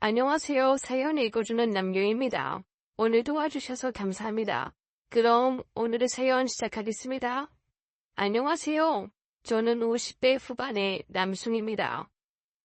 안녕하세요. 사연 읽어주는 남유입니다. 오늘도 와주셔서 감사합니다. 그럼 오늘의 사연 시작하겠습니다. 안녕하세요. 저는 50대 후반의 남성입니다.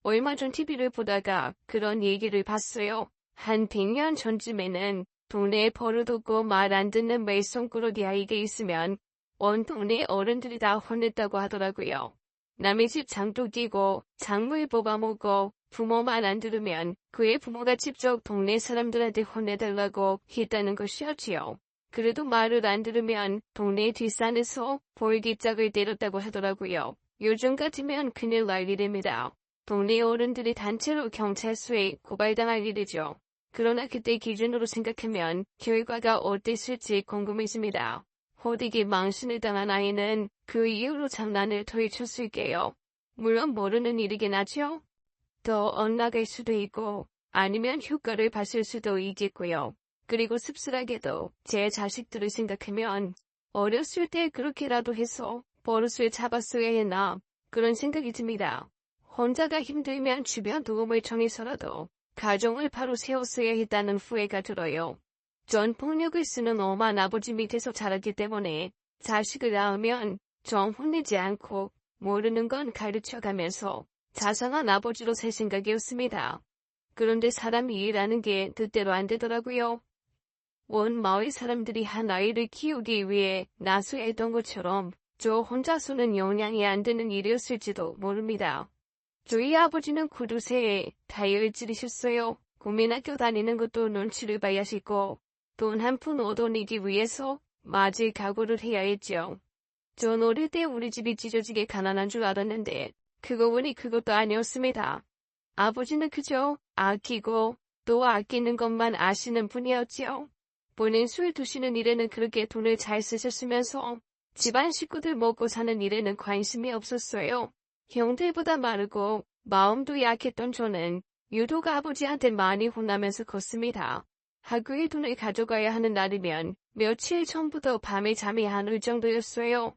얼마 전 TV를 보다가 그런 얘기를 봤어요. 한 100년 전쯤에는 동네에 버릇없고 말 안 듣는 말썽꾸러기 아이가 있으면 온 동네 어른들이 다 혼냈다고 하더라고요. 남의 집 장도 끼고 작물 뽑아먹고 부모 말 안 들으면 그의 부모가 직접 동네 사람들한테 혼내달라고 했다는 것이었지요. 그래도 말을 안 들으면 동네 뒷산에서 볼기짝을 때렸다고 하더라고요. 요즘 같으면 큰일 날 일입니다. 동네 어른들이 단체로 경찰서에 고발당할 일이죠. 그러나 그때 기준으로 생각하면 결과가 어땠을지 궁금해집니다. 호되게 망신을 당한 아이는 그 이후로 장난을 더 쳤을게요. 물론 모르는 일이긴 하죠. 더 엇나갈 수도 있고 아니면 효과를 봤을 수도 있겠고요. 그리고 씁쓸하게도 제 자식들을 생각하면 어렸을 때 그렇게라도 해서 버릇을 잡았어야 했나 그런 생각이 듭니다. 혼자가 힘들면 주변 도움을 청해서라도 가정을 바로 세웠어야 했다는 후회가 들어요. 전 폭력을 쓰는 엄한 아버지 밑에서 자랐기 때문에 자식을 낳으면 좀 혼내지 않고 모르는 건 가르쳐가면서 자상한 아버지로 살 생각이었습니다. 그런데 사람이 일하는 게 뜻대로 안 되더라고요. 온 마을 사람들이 한 아이를 키우기 위해 나서했던 것처럼 저 혼자서는 영향이 안 되는 일이었을지도 모릅니다. 저희 아버지는 구두쇠에 타이어를 찌르셨어요. 국민학교 다니는 것도 눈치를 봐야 했고 돈 한 푼 얻어내기 위해서 맞을 각오를 해야 했죠. 전 어릴 때 우리 집이 찢어지게 가난한 줄 알았는데 그거 보니 그것도 아니었습니다. 아버지는 그저 아끼고 또 아끼는 것만 아시는 분이었지요. 본인 술 드시는 일에는 그렇게 돈을 잘 쓰셨으면서 집안 식구들 먹고 사는 일에는 관심이 없었어요. 형들보다 마르고 마음도 약했던 저는 유독 아버지한테 많이 혼나면서 컸습니다. 학교에 돈을 가져가야 하는 날이면 며칠 전부터 밤에 잠이 안 올 정도였어요.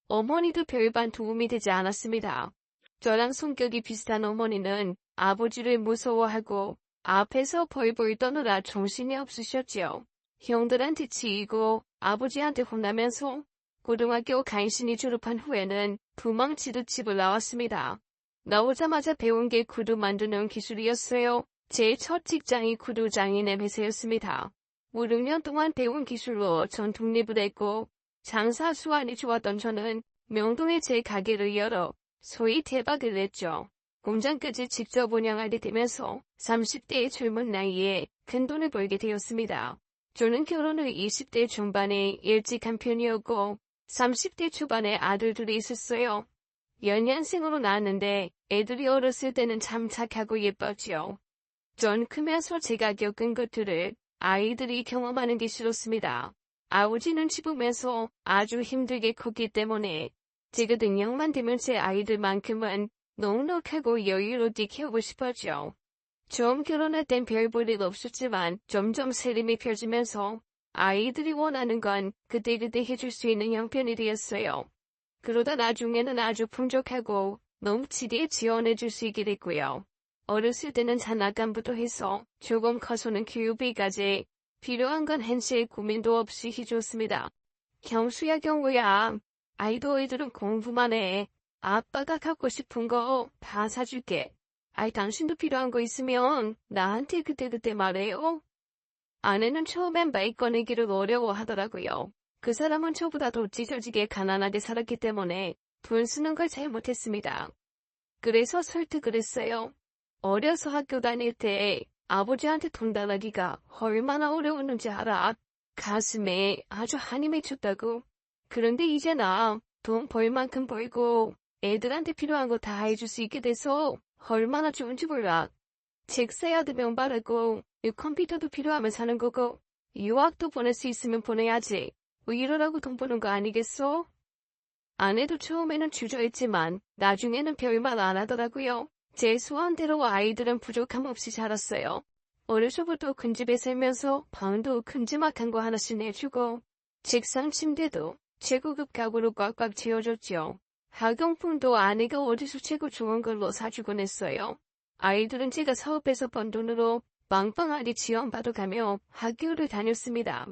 어머니도 별반 도움이 되지 않았습니다. 저랑 성격이 비슷한 어머니는 아버지를 무서워하고 앞에서 벌벌 떠느라 정신이 없으셨지요. 형들한테 치이고 아버지한테 혼나면서 고등학교 간신히 졸업한 후에는 도망치듯 집을 나왔습니다. 나오자마자 배운 게 구두 만드는 기술이었어요. 제 첫 직장이 구두 장인의 회사였습니다. 5, 6년 동안 배운 기술로 전 독립을 했고 장사 수완이 좋았던 저는 명동에 제 가게를 열어 소위 대박을 냈죠. 공장까지 직접 운영하게 되면서 30대의 젊은 나이에 큰 돈을 벌게 되었습니다. 저는 결혼을 20대 중반에 일찍 한 편이었고 30대 초반에 아들들이 있었어요. 연년생으로 낳았는데 애들이 어렸을 때는 참 착하고 예뻤지요. 전 크면서 제가 겪은 것들을 아이들이 경험하는 게 싫었습니다. 아버지는 집으면서 아주 힘들게 컸기 때문에 제가 능력만 되면 제 아이들만큼은 넉넉하고 여유롭게 키우고 싶었죠. 처음 결혼할 땐 별 볼 일 없었지만 점점 세림이 펴지면서 아이들이 원하는 건 그때그때 해줄 수 있는 형편이 되었어요. 그러다 나중에는 아주 풍족하고 넘치게 지원해줄 수 있게 됐고요. 어렸을 때는 장난감부터 해서 조금 커서는 교육비까지 필요한 건 한시의 고민도 없이 해줬습니다. 경수야 경우야, 아이들은 공부만 해. 아빠가 갖고 싶은 거 다 사줄게. 당신도 필요한 거 있으면 나한테 그때그때 말해요. 아내는 처음엔 말 꺼내기를 어려워하더라고요. 그 사람은 저보다 더 찢어지게 가난하게 살았기 때문에 돈 쓰는 걸 잘 못했습니다. 그래서 설득을 했어요. 어려서 학교 다닐 때 아버지한테 돈 달라기가 얼마나 어려웠는지 알아. 가슴에 아주 한이 맺혔다고. 그런데 이제 나 돈 벌 만큼 벌고 애들한테 필요한 거 다 해줄 수 있게 돼서 얼마나 좋은지 몰라. 책 사야 되면 바르고 컴퓨터도 필요하면 사는 거고 유학도 보낼 수 있으면 보내야지. 이러라고 돈 버는 거 아니겠어? 아내도 처음에는 주저했지만 나중에는 별말 안 하더라고요. 제 소원대로 아이들은 부족함 없이 자랐어요. 어려서부터 큰 집에 살면서 방도 큼지막한 거 하나씩 내주고 책상 침대도 최고급 가구로 꽉꽉 채워줬죠. 학용품도 아내가 어디서 최고 좋은 걸로 사주곤 했어요. 아이들은 제가 사업해서 번 돈으로 빵빵하게 지원받아가며 학교를 다녔습니다.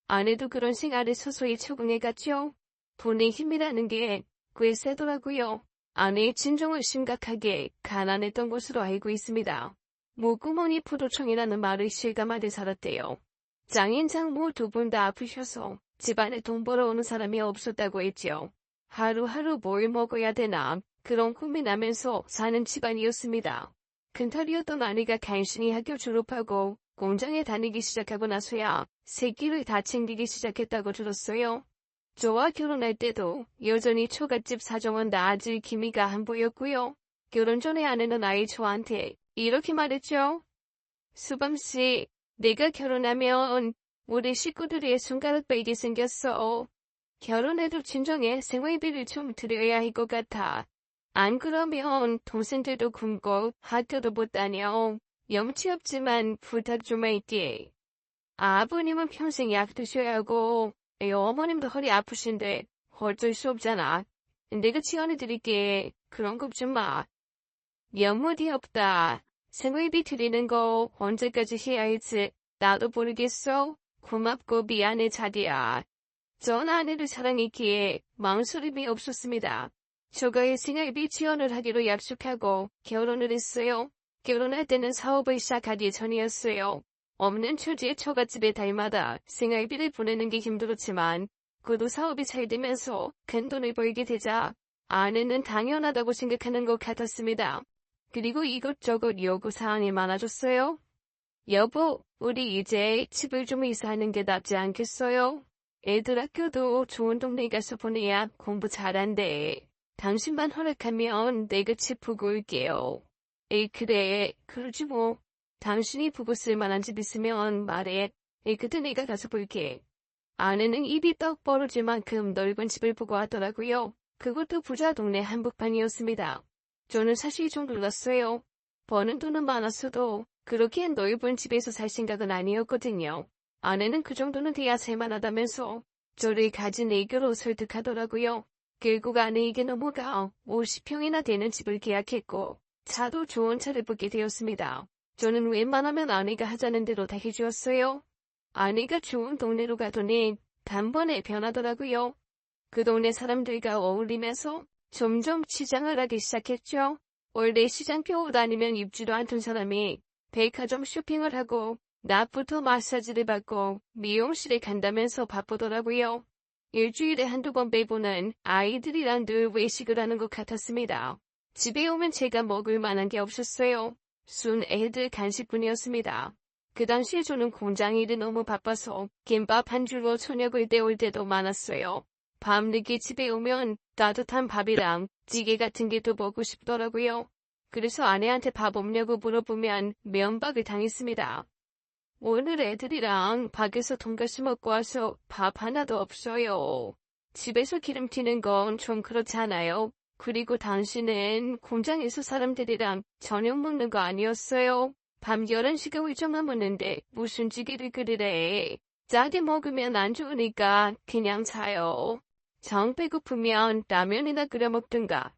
아내도 그런 생활에 서서히 적응해갔죠. 돈의 힘이라는 게 꽤 세더라고요. 아내의 진정을 심각하게 가난했던 것으로 알고 있습니다. 목구멍이 포도청이라는 말을 실감하듯 살았대요. 장인 장모 두 분 다 아프셔서 집안에 돈 벌어오는 사람이 없었다고 했죠. 하루하루 뭘 먹어야 되나 그런 고민하면서 사는 집안이었습니다. 큰딸이었던 아내가 간신히 학교 졸업하고 공장에 다니기 시작하고 나서야 새끼를 다 챙기기 시작했다고 들었어요. 저와 결혼할 때도 여전히 처갓집 사정은 나아질 기미가 안 보였고요. 결혼 전에 아내는 아예 저한테 이렇게 말했죠. 수범씨, 내가 결혼하면 우리 식구들이 손가락 베이게 생겼어. 결혼해도 진정에 생활비를 좀 드려야 할 것 같아. 안 그러면 동생들도 굶고 학교도 못 다녀. 염치 없지만 부탁 좀 할게. 아버님은 평생 약 드셔야 하고 어머님도 허리 아프신데 어쩔 수 없잖아. 내가 지원해드릴게. 그런 것 좀 마. 연못이 없다. 생활비 드리는 거 언제까지 해야 할지 나도 모르겠어. 고맙고 미안해 자기야. 전 아내를 사랑했기에 망설임이 없었습니다. 저가의 생활비 지원을 하기로 약속하고 결혼을 했어요. 결혼할 때는 사업을 시작하기 전이었어요. 없는 처지의 처갓집에 달마다 생활비를 보내는 게 힘들었지만 그도 사업이 잘 되면서 큰 돈을 벌게 되자 아내는 당연하다고 생각하는 것 같았습니다. 그리고 이것저것 요구사항이 많아졌어요. 여보, 우리 이제 집을 좀 이사하는 게 낫지 않겠어요? 애들 학교도 좋은 동네 가서 보내야 공부 잘한대. 당신만 허락하면 내가 집 보고 올게요. 에이 그래, 그러지 뭐. 당신이 보고 쓸만한 집 있으면 말해. 에이 그때 내가 가서 볼게. 아내는 입이 떡 벌어질 만큼 넓은 집을 보고 하더라고요. 그것도 부자 동네 한복판이었습니다. 저는 사실 좀 놀랐어요. 버는 돈은 많았어도 그렇게 넓은 집에서 살 생각은 아니었거든요. 아내는 그 정도는 돼야 살만하다면서 저를 가진 애교로 설득하더라고요. 결국 아내에게 넘어가 50평이나 되는 집을 계약했고 차도 좋은 차를 뽑게 되었습니다. 저는 웬만하면 아내가 하자는 대로 다 해주었어요. 아내가 좋은 동네로 가더니 단번에 변하더라고요. 그 동네 사람들과 어울리면서 점점 치장을 하기 시작했죠. 원래 시장표 다니면 입지도 않던 사람이 백화점 쇼핑을 하고 낮부터 마사지를 받고 미용실에 간다면서 바쁘더라고요. 일주일에 한두 번 빼고는 아이들이랑 늘 외식을 하는 것 같았습니다. 집에 오면 제가 먹을 만한 게 없었어요. 순 애들 간식뿐이었습니다. 그 당시에 저는 공장 일이 너무 바빠서 김밥 한 줄로 저녁을 때울 때도 많았어요. 밤늦게 집에 오면 따뜻한 밥이랑 찌개 같은 게 또 먹고 싶더라고요. 그래서 아내한테 밥 없냐고 물어보면 면박을 당했습니다. 오늘 애들이랑 밖에서 돈가스 먹고 와서 밥 하나도 없어요. 집에서 기름 튀는 건 좀 그렇잖아요. 그리고 당신은 공장에서 사람들이랑 저녁 먹는 거 아니었어요? 밤 11시가 훌쩍 넘었는데 무슨 찌개를 끓이래. 짜게 먹으면 안 좋으니까 그냥 자요. 정 배고프면 라면이나 끓여 먹든가.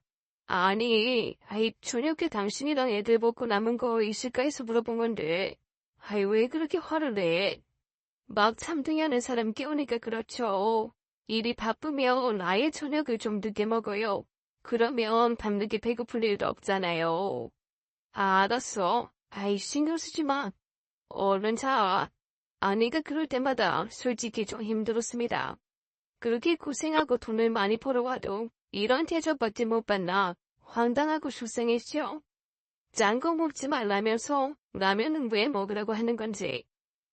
아니, 저녁에 당신이랑 애들 먹고 남은 거 있을까 해서 물어본 건데. 왜 그렇게 화를 내? 막 참등하는 사람 깨우니까 그렇죠. 일이 바쁘면 아예 저녁을 좀 늦게 먹어요. 그러면 밤늦게 배고플 일도 없잖아요. 알았어. 신경 쓰지 마. 얼른 자. 아내가 그럴 때마다 솔직히 좀 힘들었습니다. 그렇게 고생하고 돈을 많이 벌어와도 이런 대접받지 못 받나 황당하고 속상했죠. 짠 거 먹지 말라면서 라면은 왜 먹으라고 하는 건지.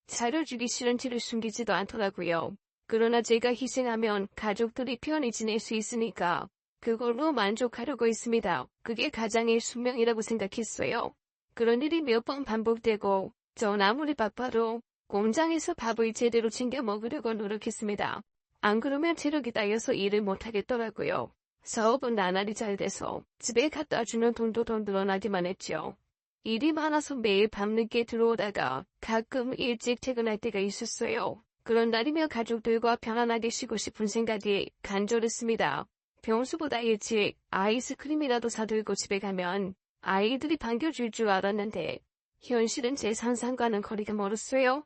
차려주기 싫은 티를 숨기지도 않더라고요. 그러나 제가 희생하면 가족들이 편히 지낼 수 있으니까 그걸로 만족하려고 했습니다. 그게 가장의 숙명이라고 생각했어요. 그런 일이 몇 번 반복되고 전 아무리 바빠도 공장에서 밥을 제대로 챙겨 먹으려고 노력했습니다. 안 그러면 체력이 딸려서 일을 못하겠더라고요. 사업은 나날이 잘 돼서 집에 갖다 주는 돈도 더 늘어나기만 했죠. 일이 많아서 매일 밤늦게 들어오다가 가끔 일찍 퇴근할 때가 있었어요. 그런 날이며 가족들과 편안하게 쉬고 싶은 생각이 간절했습니다. 평소보다 일찍 아이스크림이라도 사들고 집에 가면 아이들이 반겨줄 줄 알았는데 현실은 제 상상과는 거리가 멀었어요.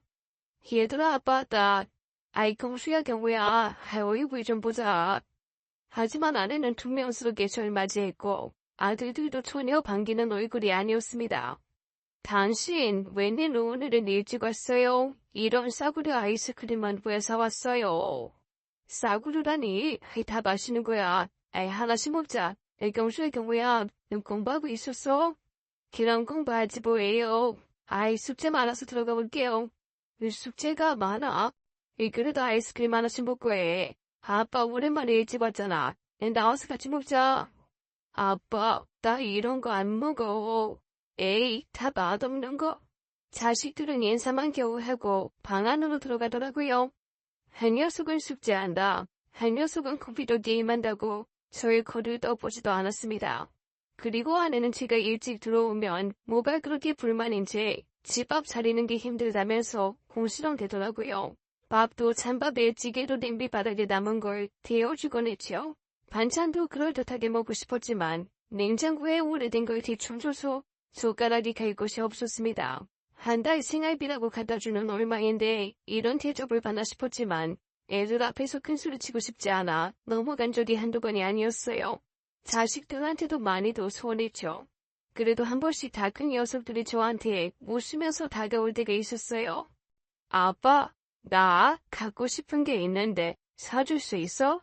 얘들아 아빠다. 아이 경수야 경우야 하여이 우리 좀 보자. 하지만 아내는 퉁명스럽게 절 맞이했고 아들들도 전혀 반기는 얼굴이 아니었습니다. 당신 웬일 오늘은 일찍 왔어요? 이런 싸구려 아이스크림만 왜 사왔어요? 싸구려라니 다 마시는 거야. 아이 하나씩 먹자. 경수야 경우야 넌 공부하고 있었어? 그럼 공부하지 뭐예요. 아이 숙제 많아서 들어가 볼게요. 숙제가 많아? 그래도 아이스크림 하나씩 먹고 해. 아빠 오랜만에 일찍 왔잖아. 나와서 같이 먹자. 아빠 나 이런 거 안 먹어. 에이 다 맛없는 거. 자식들은 인사만 겨우 하고 방 안으로 들어가더라고요. 한 녀석은 숙제한다. 한 녀석은 컴퓨터 게임한다고 저의 코를 떠보지도 않았습니다. 그리고 아내는 제가 일찍 들어오면 뭐가 그렇게 불만인지 집 앞 차리는 게 힘들다면서 공시렁대더라고요. 밥도 찬밥에 찌개도 냄비 바닥에 남은 걸 데워주곤 했죠. 반찬도 그럴듯하게 먹고 싶었지만 냉장고에 오래된 걸 대충 줘서 손가락이 갈 곳이 없었습니다. 한 달 생활비라고 갖다주는 얼마인데 이런 대접을 받나 싶었지만 애들 앞에서 큰소리 치고 싶지 않아 넘어간 적이 한두 번이 아니었어요. 자식들한테도 많이도 소원했죠. 그래도 한 번씩 다 큰 녀석들이 저한테 웃으면서 다가올 때가 있었어요. 아빠, 나 갖고 싶은 게 있는데 사줄 수 있어?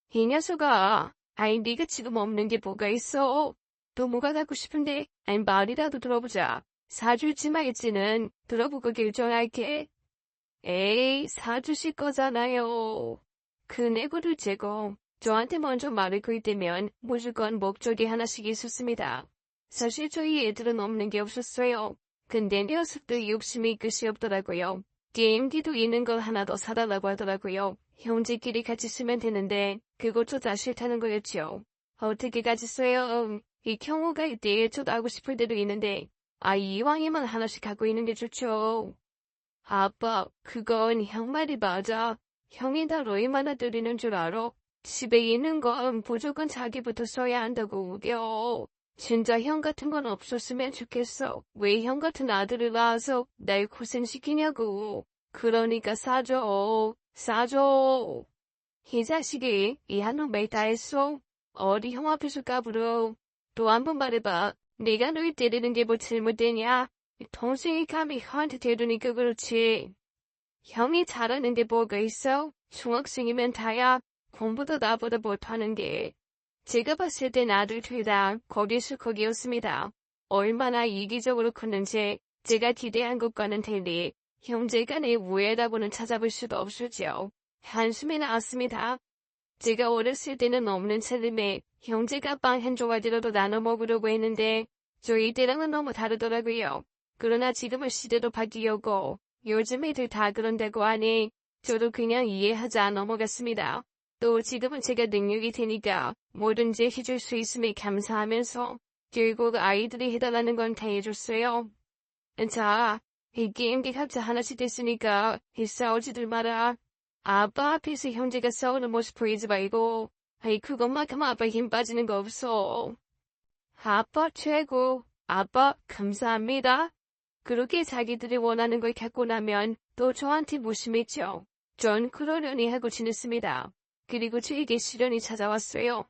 이 녀석아, 아이 네가 지금 없는 게 뭐가 있어? 또 뭐가 갖고 싶은데? 아이 말이라도 들어보자. 사줄지 말지는 들어보고 결정할게. 에이, 사주실 거잖아요. 그 내고를 제거. 저한테 먼저 말을 걸 때면 무조건 목적이 하나씩 있었습니다. 사실 저희 애들은 없는 게 없었어요. 근데 녀석들 욕심이 끝이 없더라고요. 게임기도 있는 걸 하나 더 사달라고 하더라고요. 형제끼리 같이 쓰면 되는데 그것조차 싫다는 거였죠. 어떻게 같이 써요? 이 경우가 있대. 저도 하고 싶을 때도 있는데 이왕이면 하나씩 갖고 있는 게 좋죠. 아빠, 그건 형 말이 맞아. 형이 다 얼마나 들이는 줄 알아? 집에 있는 건 무조건 자기부터 써야 한다고 우겨. 진짜 형 같은 건 없었으면 좋겠어. 왜 형 같은 아들을 낳아서 날 고생시키냐고. 그러니까 사줘. 사줘. 이 자식이 이 한놈 말 다 했어. 어디 형 앞에서 까불어. 또 한 번 말해봐. 네가 널 때리는 게 뭐 잘못되냐? 동생이 감히 형한테 대두니까 그렇지. 형이 잘하는 게 뭐가 있어? 중학생이면 다야. 공부도 나보다 못하는 게. 제가 봤을 땐 아들 둘 다 거기서거기였습니다. 얼마나 이기적으로 컸는지 제가 기대한 것과는 달리 형제간의 우애라고는 찾아볼 수도 없었죠. 한숨이 나왔습니다. 제가 어렸을 때는 없는 차림에 형제가 빵 한 조각이라도 나눠 먹으려고 했는데 저희 때랑은 너무 다르더라고요. 그러나 지금은 시대도 바뀌었고 요즘 애들 다 그런다고 하니 저도 그냥 이해하자 넘어갔습니다. 또 지금은 제가 능력이 되니까 뭐든지 해줄 수 있음에 감사하면서 결국 아이들이 해달라는 건 다 해줬어요. 자, 이 게임기 각자 하나씩 됐으니까 싸우지들 마라. 아빠 앞에서 형제가 싸우는 모습 보이지 말고 그것만큼 아빠 힘 빠지는 거 없어. 아빠 최고. 아빠 감사합니다. 그렇게 자기들이 원하는 걸 갖고 나면 또 저한테 무심했죠. 전 그러려니 하고 지냈습니다. 그리고 저에게 시련이 찾아왔어요.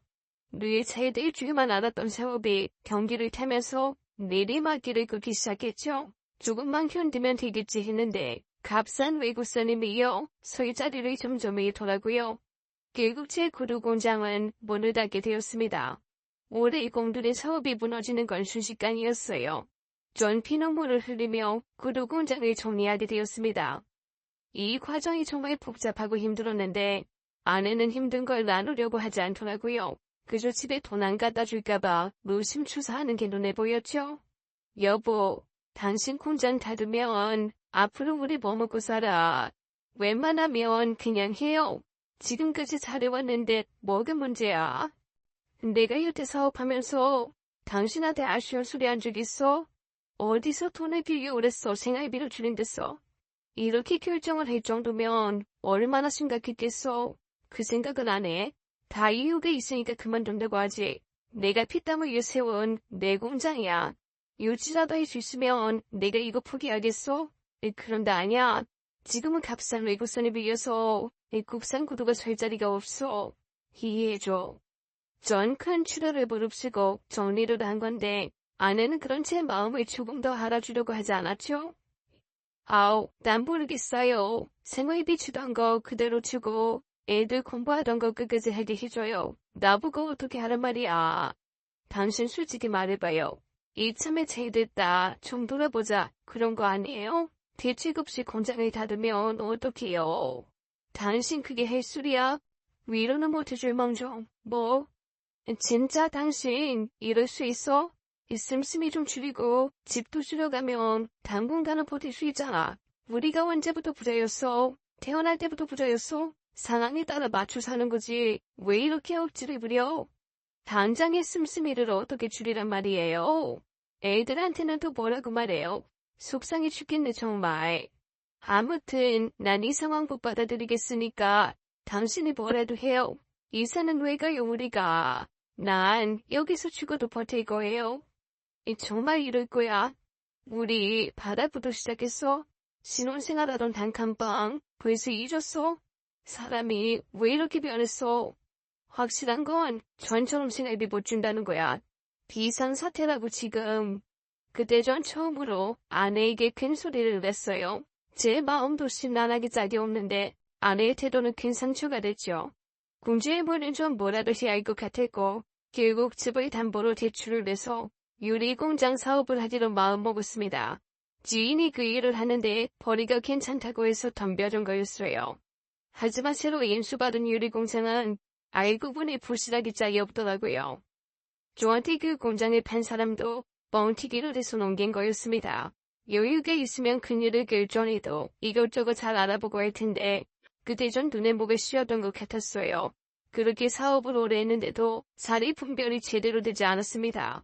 늘 세대일 줄만 알았던 사업이 경기를 타면서 내리막길을 걷기 시작했죠. 조금만 견디면 되겠지 했는데 값싼 외국산이 이어 설 자리를 점점 잃더라고요. 결국 제 구두 공장은 문을 닫게 되었습니다. 올해 공들인 사업이 무너지는 건 순식간이었어요. 전 피눈물을 흘리며 구두 공장을 정리하게 되었습니다. 이 과정이 정말 복잡하고 힘들었는데 아내는 힘든 걸 나누려고 하지 않더라고요. 그저 집에 돈 안 갖다 줄까봐 무심추사하는 게 눈에 보였죠. 여보, 당신 공장 닫으면 앞으로 우리 뭐 먹고 살아. 웬만하면 그냥 해요. 지금까지 잘해왔는데 뭐가 문제야? 내가 여태 사업하면서 당신한테 아쉬운 소리 한 적 있어? 어디서 돈을 빌려 오랬어 생활비를 주는 데서. 이렇게 결정을 할 정도면 얼마나 심각했겠어. 그 생각은 안 해. 다 이유가 있으니까 그만둔다고 하지. 내가 피땀 흘려 세운 내 공장이야. 유지라도 할 수 있으면 내가 이거 포기하겠어? 그런데 아니야. 지금은 값싼 외국산에 비해서 국산 구두가 설 자리가 없어. 이해해줘. 전 큰 출혈을 무릅쓰고 정리를 한 건데 아내는 그런 제 마음을 조금 더 알아주려고 하지 않았죠? 아우, 난 모르겠어요. 생활비 주던 거 그대로 주고 애들 공부하던 거 끝까지 하게 해줘요. 나보고 어떻게 하란 말이야. 당신 솔직히 말해봐요. 이참에 잘됐다. 좀 돌아보자. 그런 거 아니에요? 대책 없이 공장을 닫으면 어떡해요? 당신 그게 할 소리야? 위로는 못해줄 망정. 뭐? 진짜 당신 이럴 수 있어? 이 씀씀이 좀 줄이고 집도 줄여가면 당분간은 버틸 수 있잖아. 우리가 언제부터 부자였어? 태어날 때부터 부자였어? 상황에 따라 맞춰 사는 거지. 왜 이렇게 억지를 부려? 당장의 씀씀이를 어떻게 줄이란 말이에요? 애들한테는 또 뭐라고 말해요? 속상해 죽겠네 정말. 아무튼 난 이 상황 못 받아들이겠으니까 당신이 뭐라도 해요. 이사는 왜 가요 우리가? 난 여기서 죽어도 버틸 거예요. 정말 이럴 거야. 우리 바다부터 시작했어. 신혼생활하던 단칸방 벌써 잊었어? 사람이 왜 이렇게 변했어? 확실한 건 전처럼 생활비 못 준다는 거야. 비상사태라고 지금. 그때 전 처음으로 아내에게 큰 소리를 냈어요. 제 마음도 심란하게 짝이 없는데 아내의 태도는 큰 상처가 됐죠. 궁지에보는 좀 뭐라도 해야 할 것 같았고 결국 집을 담보로 대출을 내서 유리공장 사업을 하기로 마음먹었습니다. 지인이 그 일을 하는데 벌이가 괜찮다고 해서 덤벼준 거였어요. 하지만 새로 인수받은 유리공장은 알고 보니 부실하기 짝이 없더라고요. 저한테 그 공장을 판 사람도 뻥튀기를 해서 넘긴 거였습니다. 여유가 있으면 큰일을 결정해도 이것저것 잘 알아보고 할 텐데 그때 전 눈에 목에 씌었던 것 같았어요. 그렇게 사업을 오래 했는데도 사리 분별이 제대로 되지 않았습니다.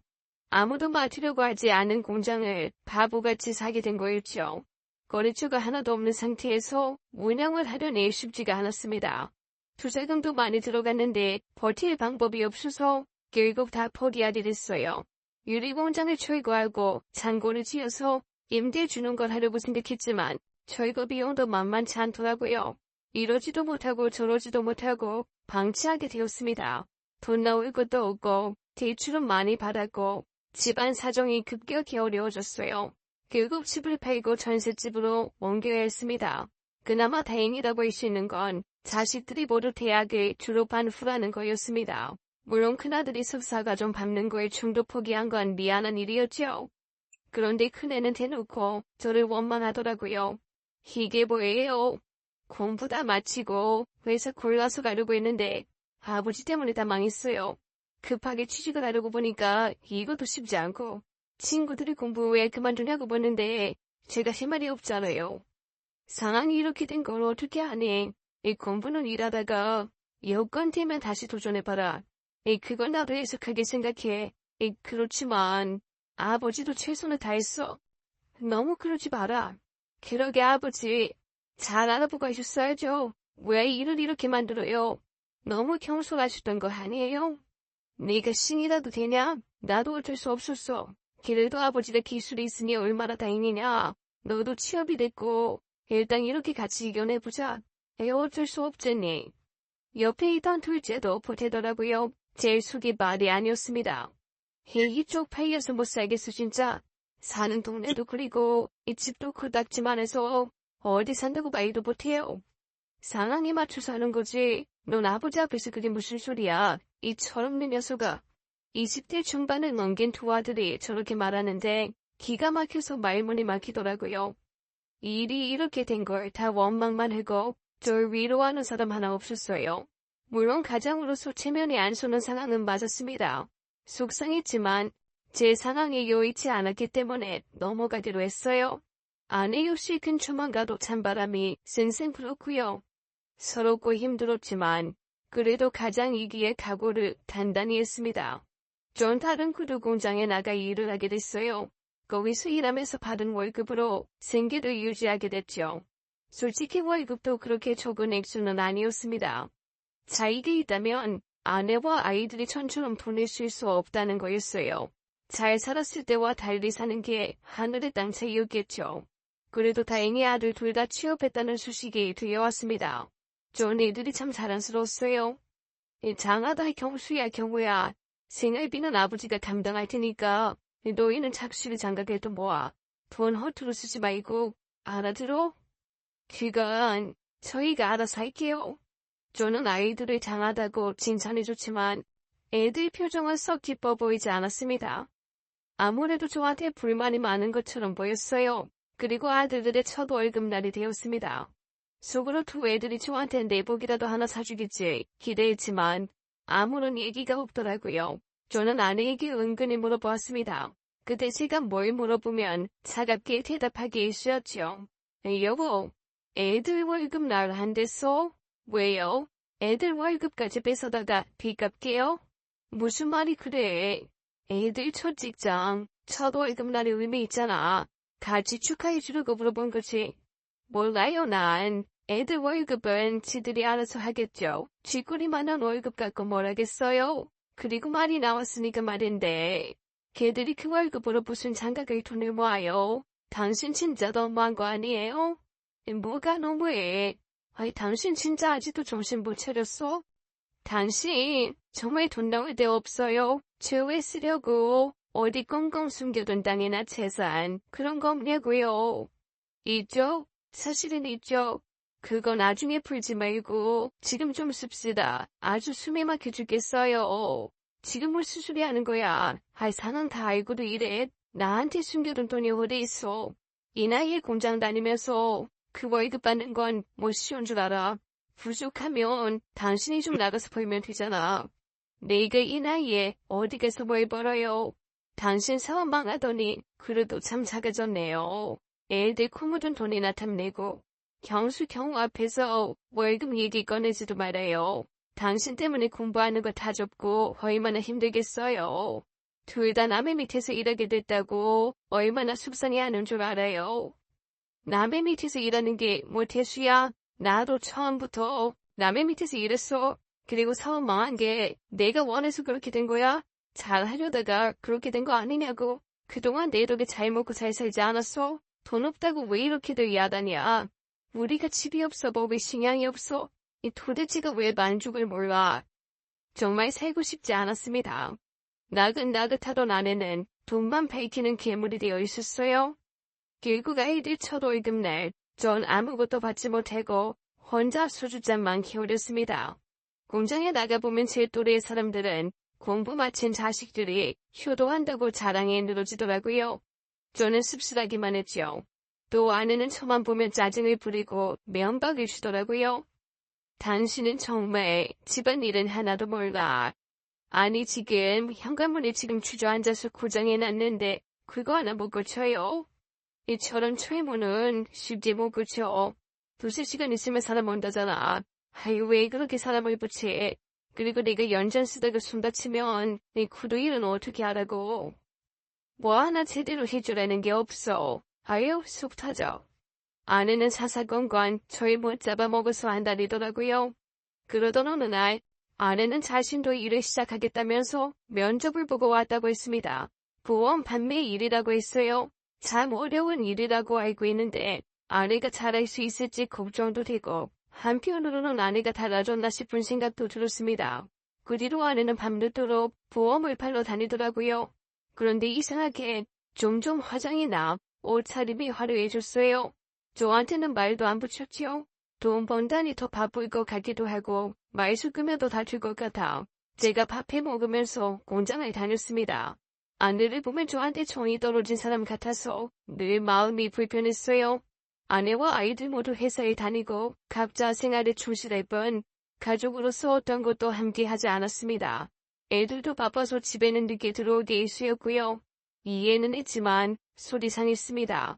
아무도 맡으려고 하지 않은 공장을 바보같이 사게 된 거였죠. 거래처가 하나도 없는 상태에서 운영을 하려니 쉽지가 않았습니다. 투자금도 많이 들어갔는데 버틸 방법이 없어서 결국 다 포기하게 됐어요. 유리공장을 철거하고 창고를 지어서 임대 주는 걸 하려고 생각했지만 철거 비용도 만만치 않더라고요. 이러지도 못하고 저러지도 못하고 방치하게 되었습니다. 돈 나올 것도 없고 대출은 많이 받았고 집안 사정이 급격히 어려워졌어요. 결국 집을 팔고 전셋집으로 옮겨야 했습니다. 그나마 다행이라고 할 수 있는 건 자식들이 모두 대학을 졸업한 후라는 거였습니다. 물론 큰아들이 석사과정 밟는 거에 중도 포기한 건 미안한 일이었죠. 그런데 큰애는 대놓고 저를 원망하더라고요. 이게 뭐예요? 공부 다 마치고 회사 골라서 가려고 했는데 아버지 때문에 다 망했어요. 급하게 취직을 하려고 보니까 이것도 쉽지 않고 친구들이 공부 왜 그만두냐고 묻는데 제가 할 말이 없잖아요. 상황이 이렇게 된 걸 어떻게 하니? 이 공부는 일하다가 여건 되면 다시 도전해봐라. 그건 나도 해석하게 생각해. 그렇지만 아버지도 최선을 다했어. 너무 그러지 마라. 그러게 아버지. 잘 알아보고 하셨어야죠. 왜 일을 이렇게 만들어요? 너무 경솔하셨던 거 아니에요? 네가 신이라도 되냐? 나도 어쩔 수 없었어. 그래도 아버지가 기술이 있으니 얼마나 다행이냐. 너도 취업이 됐고 일단 이렇게 같이 이겨내보자. 어쩔 수 없잖니. 옆에 있던 둘째도 보태더라고요. 제 속이 말이 아니었습니다. 이쪽 팔려서 못 살겠어 진짜. 사는 동네도 그리고 이 집도 그닥지만 해서 어디 산다고 말도 못해요. 상황에 맞춰 사는 거지. 넌 아버지 앞에서 그게 무슨 소리야. 이 철없는 녀석아. 20대 중반을 넘긴 두 아들이 저렇게 말하는데 기가 막혀서 말문이 막히더라고요. 일이 이렇게 된 걸 다 원망만 하고 절 위로하는 사람 하나 없었어요. 물론 가장으로서 체면이 안 서는 상황은 맞았습니다. 속상했지만 제 상황이 여의치 않았기 때문에 넘어가기로 했어요. 아내 역시 근처만 가도 찬바람이 쌩쌩 불었고요. 서럽고 힘들었지만 그래도 가장이기에 각오를 단단히 했습니다. 전 다른 구두 공장에 나가 일을 하게 됐어요. 거기서 일하면서 받은 월급으로 생계를 유지하게 됐죠. 솔직히 월급도 그렇게 적은 액수는 아니었습니다. 차익이 있다면 아내와 아이들이 전처럼 보내실 수 없다는 거였어요. 잘 살았을 때와 달리 사는 게 하늘의 땅 차이였겠죠. 그래도 다행히 아들 둘 다 취업했다는 소식이 들려왔습니다. 전 애들이 참 자랑스러웠어요. 장하다 경수야 경우야. 생활비는 아버지가 감당할 테니까 너희는 착실히 장가게도 모아. 돈 허투루 쓰지 말고 알아들어? 그건 저희가 알아서 할게요. 저는 아이들을 장하다고 칭찬해줬지만 애들 표정은 썩 기뻐 보이지 않았습니다. 아무래도 저한테 불만이 많은 것처럼 보였어요. 그리고 아들들의 첫 월급날이 되었습니다. 속으로 두 애들이 저한테 내복이라도 하나 사주겠지 기대했지만 아무런 얘기가 없더라고요. 저는 아내에게 은근히 물어보았습니다. 그때 제가 뭘 물어보면 차갑게 대답하기 일쑤였죠. 여보, 애들 월급날 안 됐어? 왜요? 애들 월급까지 뺏어다가 빚 갚게요? 무슨 말이 그래? 애들 첫 직장, 첫 월급날의 의미 있잖아. 같이 축하해주려고 물어본 거지. 몰라요, 난. 애들 월급은 지들이 알아서 하겠죠. 쥐꼬리만한 월급 갖고 뭘 하겠어요? 그리고 말이 나왔으니까 말인데. 걔들이 그 월급으로 무슨 장가갈 돈을 모아요? 당신 진짜 너무한 거 아니에요? 뭐가 너무해? 아이, 당신 진짜 아직도 정신 못 차렸어? 당신 정말 돈 나올 데 없어요? 저 왜 쓰려고? 어디 꽁꽁 숨겨둔 땅이나 재산 그런 거 없냐고요? 있죠? 사실은 있죠. 그거 나중에 풀지 말고 지금 좀 씁시다. 아주 숨이 막혀 죽겠어요. 지금 뭘 수술이 하는 거야. 사는 다 알고도 이래. 나한테 숨겨둔 돈이 어디 있어. 이 나이에 공장 다니면서 그 월급 받는 건 뭐 쉬운 줄 알아. 부족하면 당신이 좀 나가서 벌면 되잖아. 내가 이 나이에 어디 가서 뭘 벌어요. 당신 사업 망하더니 그래도 참 작아졌네요. 애들 코 묻은 돈이나 탐내고 경수 경우 앞에서 월급 얘기 꺼내지도 말아요. 당신 때문에 공부하는 거 다 접고 얼마나 힘들겠어요. 둘 다 남의 밑에서 일하게 됐다고 얼마나 속상해하는 줄 알아요. 남의 밑에서 일하는 게 뭐 대수야. 나도 처음부터 남의 밑에서 일했어. 그리고 사업 망한 게 내가 원해서 그렇게 된 거야. 잘하려다가 그렇게 된 거 아니냐고. 그동안 내 덕에 잘 먹고 잘 살지 않았어? 돈 없다고 왜 이렇게들 야단이야. 우리가 집이 없어 뭐 왜 식량이 없어. 이 도대체가 왜 만족을 몰라. 정말 살고 싶지 않았습니다. 나긋나긋하던 아내는 돈만 밝히는 괴물이 되어 있었어요. 결국 아이들 첫 월급날 전 아무것도 받지 못하고 혼자 소주잔만 키우렸습니다. 공장에 나가보면 제 또래의 사람들은 공부 마친 자식들이 효도한다고 자랑에 늘어지더라고요. 저는 씁쓸하기만 했죠. 또 아내는 저만 보면 짜증을 부리고 면박을 주더라고요. 당신은 정말 집안일은 하나도 몰라. 아니 지금 현관문에 지금 주저앉아서 고장해놨는데 그거 하나 못 고쳐요? 이처럼 최문은 쉽게 못 고쳐. 두세 시간 있으면 사람 온다잖아. 아이 왜 그렇게 사람을 붙여. 그리고 내가 연장 쓰다가 손 다치면 이 구두 일은 어떻게 하라고. 뭐 하나 제대로 해주라는 게 없어. 아유 속 터져. 아내는 사사건건 저희 못 잡아먹어서 안달이더라고요. 그러던 어느 날 아내는 자신도 일을 시작하겠다면서 면접을 보고 왔다고 했습니다. 보험 판매 일이라고 했어요. 참 어려운 일이라고 알고 있는데 아내가 잘할 수 있을지 걱정도 되고 한편으로는 아내가 달라졌나 싶은 생각도 들었습니다. 그 뒤로 아내는 밤늦도록 보험을 팔러 다니더라고요. 그런데 이상하게 종종 화장이 나 옷차림이 화려해졌어요. 저한테는 말도 안 붙였지요. 돈 번다니 더 바쁠 것 같기도 하고 말 섞으면 더 다툴 것 같아 제가 밥해 먹으면서 공장을 다녔습니다. 아내를 보면 저한테 정이 떨어진 사람 같아서 늘 마음이 불편했어요. 아내와 아이들 모두 회사에 다니고 각자 생활에 충실할 뿐 가족으로서 어떤 것도 함께 하지 않았습니다. 애들도 바빠서 집에는 늦게 들어오게 일쑤였고요. 이해는 했지만 속이 상했습니다.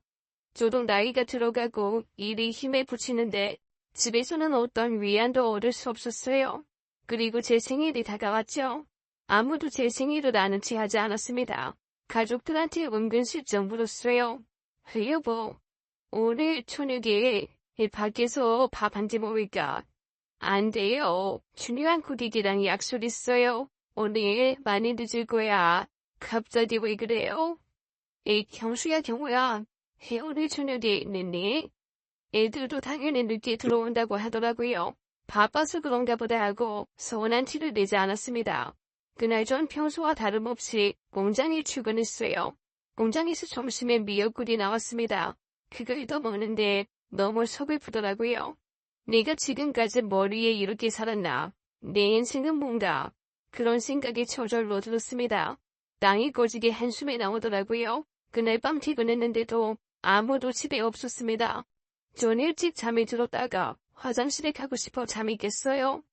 저도 나이가 들어가고 일이 힘에 부치는데 집에서는 어떤 위안도 얻을 수 없었어요. 그리고 제 생일이 다가왔죠. 아무도 제 생일을 아는 체 하지 않았습니다. 가족들한테 은근슬쩍 물었어요. 여보, 오늘 저녁에 밖에서 밥 한 끼 먹을까? 안 돼요. 중요한 고객이랑 약속 있어요. 오늘 많이 늦을 거야. 갑자기 왜 그래요? 에이, 경수야, 경우야. 오늘 저녁에 있느니? 애들도 당연히 늦게 들어온다고 하더라고요. 바빠서 그런가 보다 하고 서운한 티를 내지 않았습니다. 그날 전 평소와 다름없이 공장에 출근했어요. 공장에서 점심에 미역국이 나왔습니다. 그걸 더 먹는데 너무 속을 푸더라고요. 내가 지금까지 머리에 이렇게 살았나? 내 인생은 뭔가? 그런 생각이 저절로 들었습니다. 땅이 꺼지게 한숨이 나오더라고요. 그날 밤 퇴근했는데도 아무도 집에 없었습니다. 전 일찍 잠이 들었다가 화장실에 가고 싶어 잠이 깼어요.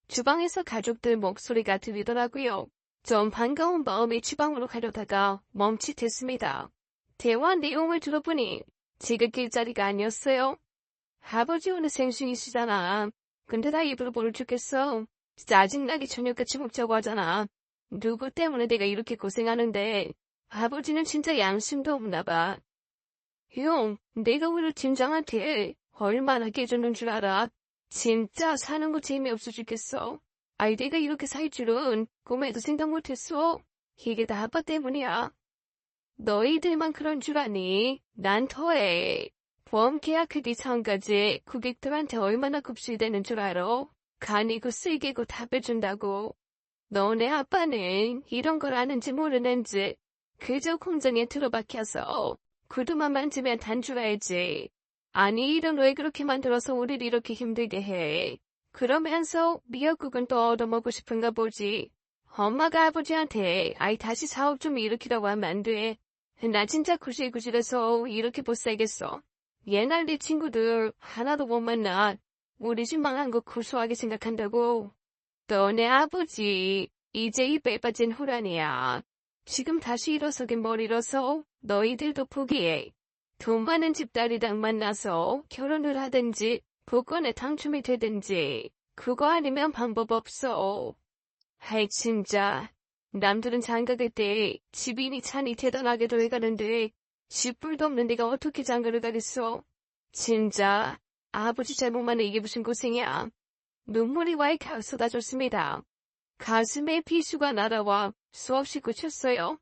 주방에서 가족들 목소리가 들리더라고요. 전 반가운 마음에 주방으로 가려다가 멈칫했습니다. 대화 내용을 들어보니 제가 낄 자리가 아니었어요. 아버지 오늘 생신이시잖아. 근데 나 입으로 뭘 죽겠어. 짜증나게 저녁같이 먹자고 하잖아. 누구 때문에 내가 이렇게 고생하는데 아버지는 진짜 양심도 없나 봐. 형, 내가 우리 팀장한테 얼마나 깨주는 줄 알아? 진짜 사는 거 재미없어 죽겠어. 아이 내가 이렇게 살 줄은 꿈에도 생각 못했어. 이게 다 아빠 때문이야. 너희들만 그런 줄 아니? 난 더해. 보험 계약하기 전까지 고객들한테 얼마나 급수되는 줄 알아? 간이고 쓸개고 다 빼준다고. 너네 아빠는 이런 걸 아는지 모르는지 그저 공장에 들어박혀서 구두만 만지면 단 줄 알지. 아니 이런 왜 그렇게 만들어서 우리를 이렇게 힘들게 해. 그러면서 미역국은 또 얻어먹고 싶은가 보지. 엄마가 아버지한테 아이 다시 사업 좀 일으키라고 하면 안 돼. 나 진짜 구실구실해서 이렇게 못 살겠어. 옛날 내 친구들 하나도 못 만나. 우리 집 망한 거 고소하게 생각한다고. 너네 아버지 이제 입에 빠진 호란이야. 지금 다시 일어서긴 뭘 일어서 너희들도 포기해. 돈 많은 집딸이랑 만나서 결혼을 하든지 복권에 당첨이 되든지 그거 아니면 방법 없어. 아이 진짜 남들은 장가갈 때 집이니 차니 대단하게도 해가는데 집불도 없는 내가 어떻게 장가를 가겠어. 진짜 아버지 잘못만 해 이게 무슨 고생이야. 눈물이 왈칵 쏟아졌습니다. 가슴에 비수가 날아와 수없이 꽂혔어요.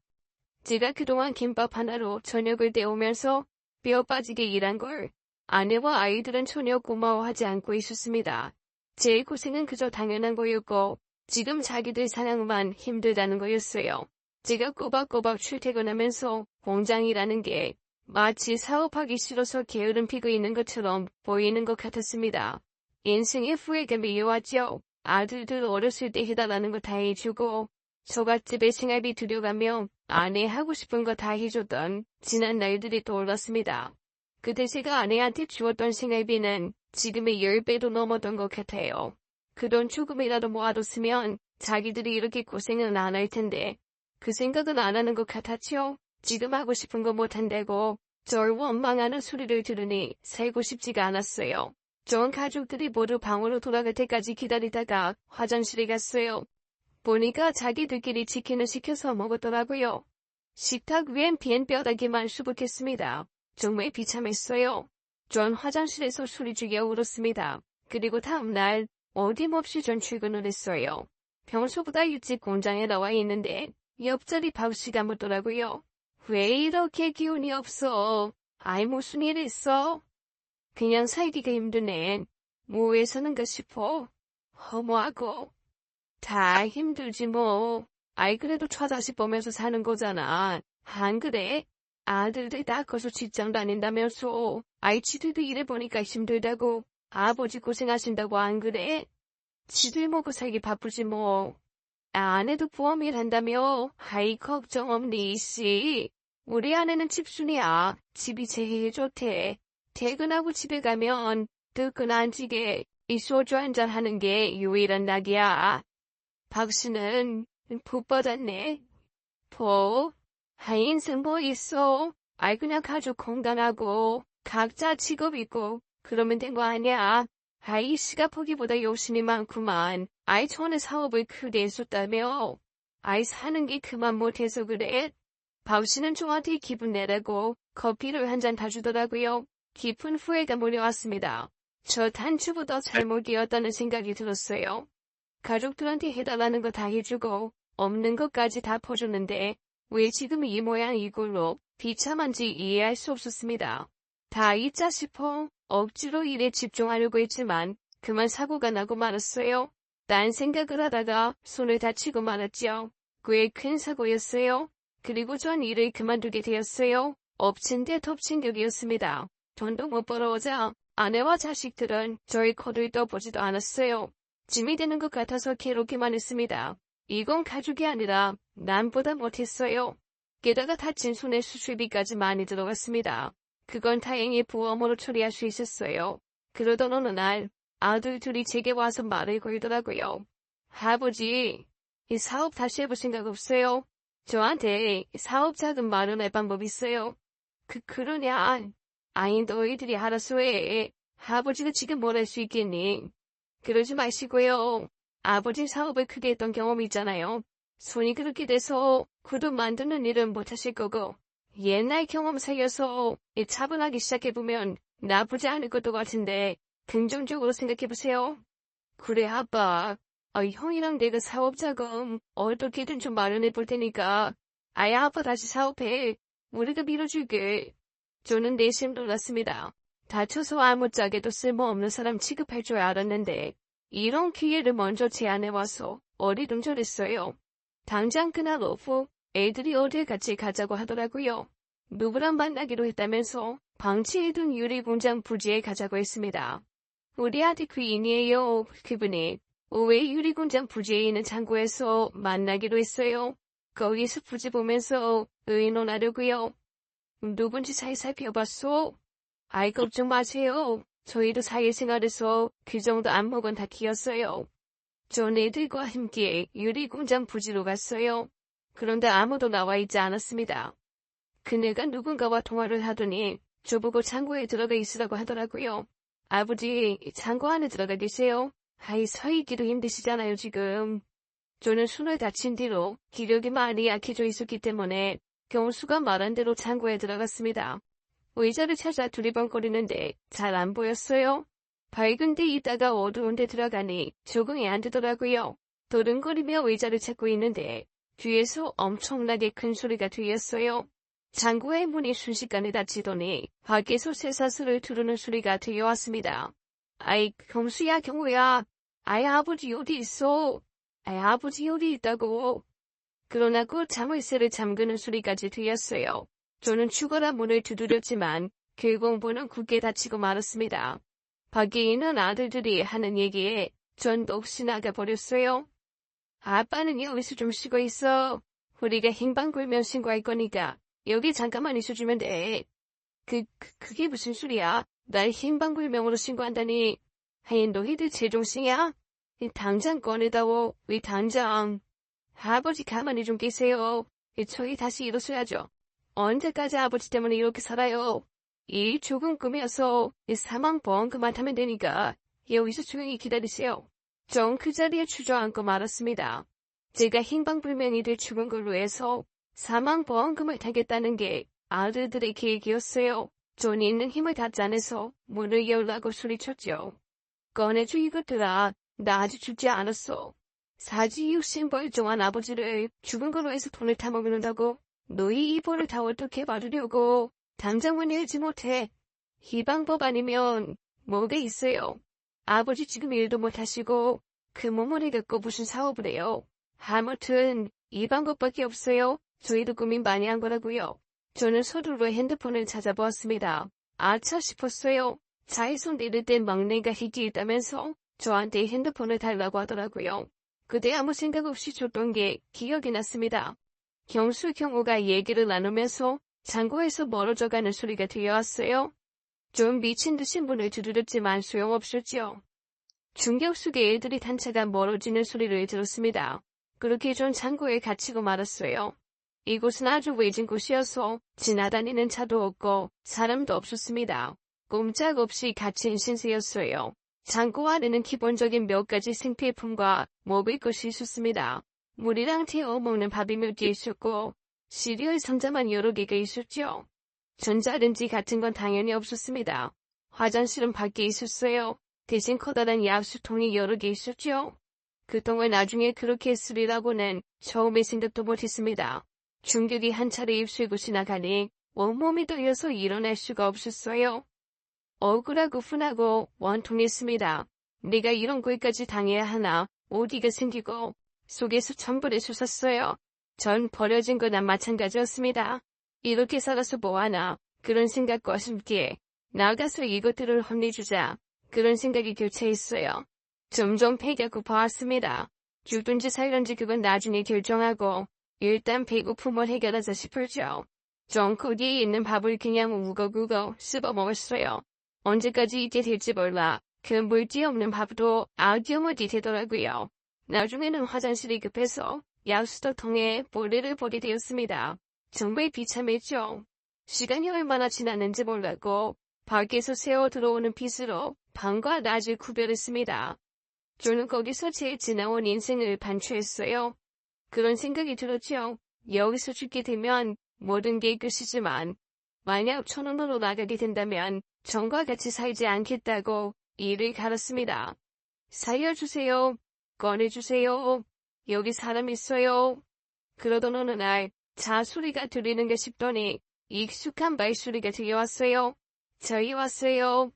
제가 그동안 김밥 하나로 저녁을 때우면서 뼈 빠지게 일한 걸 아내와 아이들은 전혀 고마워하지 않고 있었습니다. 제 고생은 그저 당연한 거였고 지금 자기들 사냥만 힘들다는 거였어요. 제가 꼬박꼬박 출퇴근하면서 공장이라는 게 마치 사업하기 싫어서 게으름 피고 있는 것처럼 보이는 것 같았습니다. 인생의 후회가 미워하죠. 아들들 어렸을 때 해달라는 거 다 해주고 처갓집에 생활비 들여가며 아내 하고 싶은 거 다 해줬던 지난 날들이 떠올랐습니다. 그때 제가 아내한테 주었던 생활비는 지금의 10배도 넘었던 것 같아요. 그 돈 조금이라도 모아뒀으면 자기들이 이렇게 고생은 안 할 텐데 그 생각은 안 하는 것 같았죠. 지금 하고 싶은 거 못한다고 절 원망하는 소리를 들으니 살고 싶지가 않았어요. 전 가족들이 모두 방으로 돌아갈 때까지 기다리다가 화장실에 갔어요. 보니까 자기들끼리 치킨을 시켜서 먹었더라고요. 식탁 위엔 빈 뼈다귀만 수북했습니다. 정말 비참했어요. 전 화장실에서 소리 죽여 울었습니다. 그리고 다음날 어김없이 전 출근을 했어요. 평소보다 일찍 공장에 나와 있는데 옆자리 박씨가 묻더라고요. 왜 이렇게 기운이 없어? 아이 무슨 일 있어? 그냥 살기가 힘드네. 뭐 해서는가 싶어. 허무하고. 다 힘들지 뭐. 아이 그래도 처자식 보면서 사는 거잖아. 안 그래? 아들들 다 커서 직장 다닌다면서. 아이 지들도 일해보니까 힘들다고. 아버지 고생하신다고 안 그래? 지들 먹고 살기 바쁘지 뭐. 아내도 보험 일한다며. 아이 걱정 없니 씨. 우리 아내는 집순이야. 집이 제일 좋대. 퇴근하고 집에 가면 뜨끈 안지게 이 소주 한잔 하는 게 유일한 낙이야. 박씨는 복 받았네. 복? 인생 뭐 있어? 아이 그냥 가족 건강하고 각자 직업 있고 그러면 된 거 아니야. 아이 씨가 보기보다 욕심이 많구만. 아이 전에 사업을 크게 했었다며. 아이 사는 게 그만 못해서 그래. 박씨는 저한테 기분 내라고 커피를 한 잔 다 주더라고요. 깊은 후회가 몰려왔습니다. 저 단추보다 잘못이었다는 생각이 들었어요. 가족들한테 해달라는 거 다 해주고 없는 것까지 다 퍼줬는데 왜 지금 이 모양 이걸로 비참한지 이해할 수 없었습니다. 다 잊자 싶어 억지로 일에 집중하려고 했지만 그만 사고가 나고 말았어요. 딴 생각을 하다가 손을 다치고 말았죠. 꽤 큰 사고였어요. 그리고 전 일을 그만두게 되었어요. 엎친 데 덮친 격이었습니다. 돈도 못 벌어오자 아내와 자식들은 저희 코를 떠보지도 않았어요. 짐이 되는 것 같아서 괴롭기만 했습니다. 이건 가족이 아니라 남보다 못했어요. 게다가 다친 손에 수술비까지 많이 들어갔습니다. 그건 다행히 보험으로 처리할 수 있었어요. 그러던 어느 날 아들 둘이 제게 와서 말을 걸더라고요. 아버지, 이 사업 다시 해볼 생각 없어요? 저한테 사업 자금 마련할 방법 있어요? 그러냐? 아니 너희들이 알아서 해. 아버지가 지금 뭘 할 수 있겠니? 그러지 마시고요. 아버지 사업을 크게 했던 경험이 있잖아요. 손이 그렇게 돼서 구두 만드는 일은 못하실 거고 옛날 경험 살려서 차분하게 시작해보면 나쁘지 않을 것도 같은데 긍정적으로 생각해보세요. 그래 아빠. 형이랑 내가 사업자금 어떻게든 좀 마련해볼 테니까 아야 아빠 다시 사업해. 우리가 밀어줄게. 저는 내심 놀랐습니다. 다쳐서 아무짝에도 쓸모없는 사람 취급할 줄 알았는데 이런 기회를 먼저 제안해와서 어리둥절했어요. 당장 그날 오후 애들이 어딜 같이 가자고 하더라고요. 누구랑 만나기로 했다면서 방치해 둔 유리공장 부지에 가자고 했습니다. 우리 아들 귀인이에요. 그분이 왜 유리공장 부지에 있는 창고에서 만나기로 했어요. 거기서 부지 보면서 의논하려고요. 누군지 잘 살펴봤어? 아이 걱정 마세요. 저희도 사회생활에서 그 정도 안목은 다 키웠어요. 전 애들과 함께 유리공장 부지로 갔어요. 그런데 아무도 나와 있지 않았습니다. 그네가 누군가와 통화를 하더니 저보고 창고에 들어가 있으라고 하더라고요. 아버지, 창고 안에 들어가 계세요. 아이 서 있기도 힘드시잖아요 지금. 저는 손을 다친 뒤로 기력이 많이 약해져 있었기 때문에 경수가 말한 대로 창고에 들어갔습니다. 의자를 찾아 두리번거리는데 잘 안 보였어요. 밝은 데 있다가 어두운 데 들어가니 적응이 안 되더라고요. 도른거리며 의자를 찾고 있는데 뒤에서 엄청나게 큰 소리가 들렸어요. 창고의 문이 순식간에 닫히더니 밖에서 쇠사슬을 두르는 소리가 들려왔습니다. 아이 경수야 경우야. 아이 아버지 어디 있어? 아이 아버지 어디 있다고. 그러나 그 자물쇠를 잠그는 소리까지 들렸어요. 저는 죽어라 문을 두드렸지만 결국 문은 굳게 닫히고 말았습니다. 밖에 있는 아들들이 하는 얘기에 전 없이 나가버렸어요. 아빠는 여기서 좀 쉬고 있어. 우리가 행방불명 신고할 거니까 여기 잠깐만 있어주면 돼. 그게 무슨 소리야? 날 행방불명으로 신고한다니. 하인 너희들 제정신이야? 당장 꺼내다오. 왜 당장. 아버지 가만히 좀 계세요. 저희 다시 일어서야죠. 언제까지 아버지 때문에 이렇게 살아요? 이 조금 꿈이어서 사망보험금만 타면 되니까 여기서 조용히 기다리세요. 전 그 자리에 주저앉고 말았습니다. 제가 행방불명이 될 죽은 걸로 해서 사망보험금을 타겠다는 게 아들들의 계획이었어요. 전 있는 힘을 다 짜내서 문을 열라고 소리쳤죠. 꺼내줘 이것들아. 나 아직 죽지 않았어. 사지 육신벌종한 아버지를 죽은 걸로 해서 돈을 타먹는다고? 너희 이 벌을 다 어떻게 받으려고? 당장 문 열지 못해. 이 방법 아니면 뭐가 있어요? 아버지 지금 일도 못하시고 그 몸을 갖고 무슨 사업을 해요? 아무튼 이 방법밖에 없어요. 저희도 고민 많이 한 거라고요. 저는 서둘러 핸드폰을 찾아보았습니다. 아차 싶었어요. 차에서 내릴 때 막내가 희귀 있다면서 저한테 핸드폰을 달라고 하더라고요. 그때 아무 생각 없이 줬던 게 기억이 났습니다. 경수 경호가 얘기를 나누면서 창고에서 멀어져가는 소리가 들려왔어요. 좀 미친 듯이 문을 두드렸지만 소용없었죠. 충격 속에 애들이 단차가 멀어지는 소리를 들었습니다. 그렇게 전 창고에 갇히고 말았어요. 이곳은 아주 외진 곳이어서 지나다니는 차도 없고 사람도 없었습니다. 꼼짝없이 갇힌 신세였어요. 창고 안에는 기본적인 몇 가지 생필품과 먹을 것이 있었습니다. 물이랑 태워 먹는 밥이 몇 개 있었고 시리얼 상자만 여러 개가 있었죠. 전자레인지 같은 건 당연히 없었습니다. 화장실은 밖에 있었어요. 대신 커다란 야수통이 여러 개 있었죠. 그동안 나중에 그렇게 했으리라고는 처음에 생각도 못했습니다. 충격이 한 차례 입술고 지나가니 온몸이 떨려서 일어날 수가 없었어요. 억울하고 분하고 원통했습니다. 내가 이런 꼴까지 당해야 하나, 어디가 생기고 속에서 천불을 솟았어요. 전 버려진 거나 마찬가지였습니다. 이렇게 살아서 뭐하나, 그런 생각과 함께 나가서 이것들을 혼내주자, 그런 생각이 교차했어요. 점점 배가 고파왔습니다. 죽든지 살든지 그건 나중에 결정하고 일단 배고픔을 해결하자 싶었죠. 전 거기에 있는 밥을 그냥 우거우거 씹어 먹었어요. 언제까지 이게 될지 몰라. 그 물기 없는 밥도 아디어머디 되더라고요. 나중에는 화장실이 급해서 야수도통에 볼일을 보게 되었습니다. 정말 비참했죠. 시간이 얼마나 지났는지 몰랐고 밖에서 새어 들어오는 빛으로 밤과 낮을 구별했습니다. 저는 거기서 제일 지나온 인생을 반추했어요. 그런 생각이 들었죠. 여기서 죽게 되면 모든 게 끝이지만 만약 천원으로 나가게 된다면 전과 같이 살지 않겠다고 이를 갈았습니다. 살려주세요. 꺼내주세요. 여기 사람 있어요. 그러던 어느 날 차 소리가 들리는가 싶더니 익숙한 발소리가 들려왔어요. 저희 왔어요.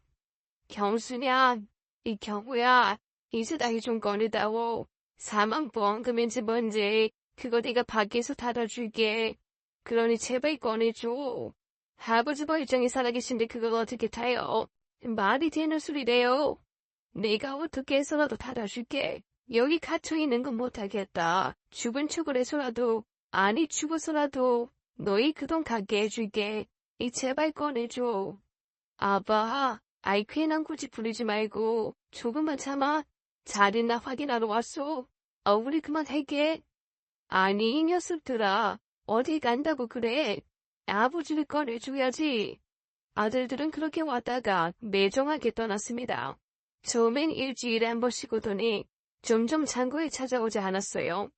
경수냐, 이 경우야, 이제 나이 좀 꺼내다오. 사망보험금인지 뭔지 그거 내가 밖에서 달아줄게. 그러니 제발 꺼내줘. 아버지 벌정이 살아계신데 그걸 어떻게 타요? 말이 되는 소리래요. 내가 어떻게 해서라도 달아줄게. 여기 갇혀있는 건 못하겠다. 죽은 척을 해서라도, 아니 죽어서라도 너희 그 돈 갖게 해줄게. 이 제발 꺼내줘. 아바, 아이 괜한 굳이 부리지 말고 조금만 참아. 잘 있나 확인하러 왔어. 우리 그만할게. 아니 이 녀석들아, 어디 간다고 그래. 아버지를 꺼내줘야지. 아들들은 그렇게 왔다가 매정하게 떠났습니다. 처음엔 일주일에 한 번씩 오더니 점점 창고에 찾아오지 않았어요.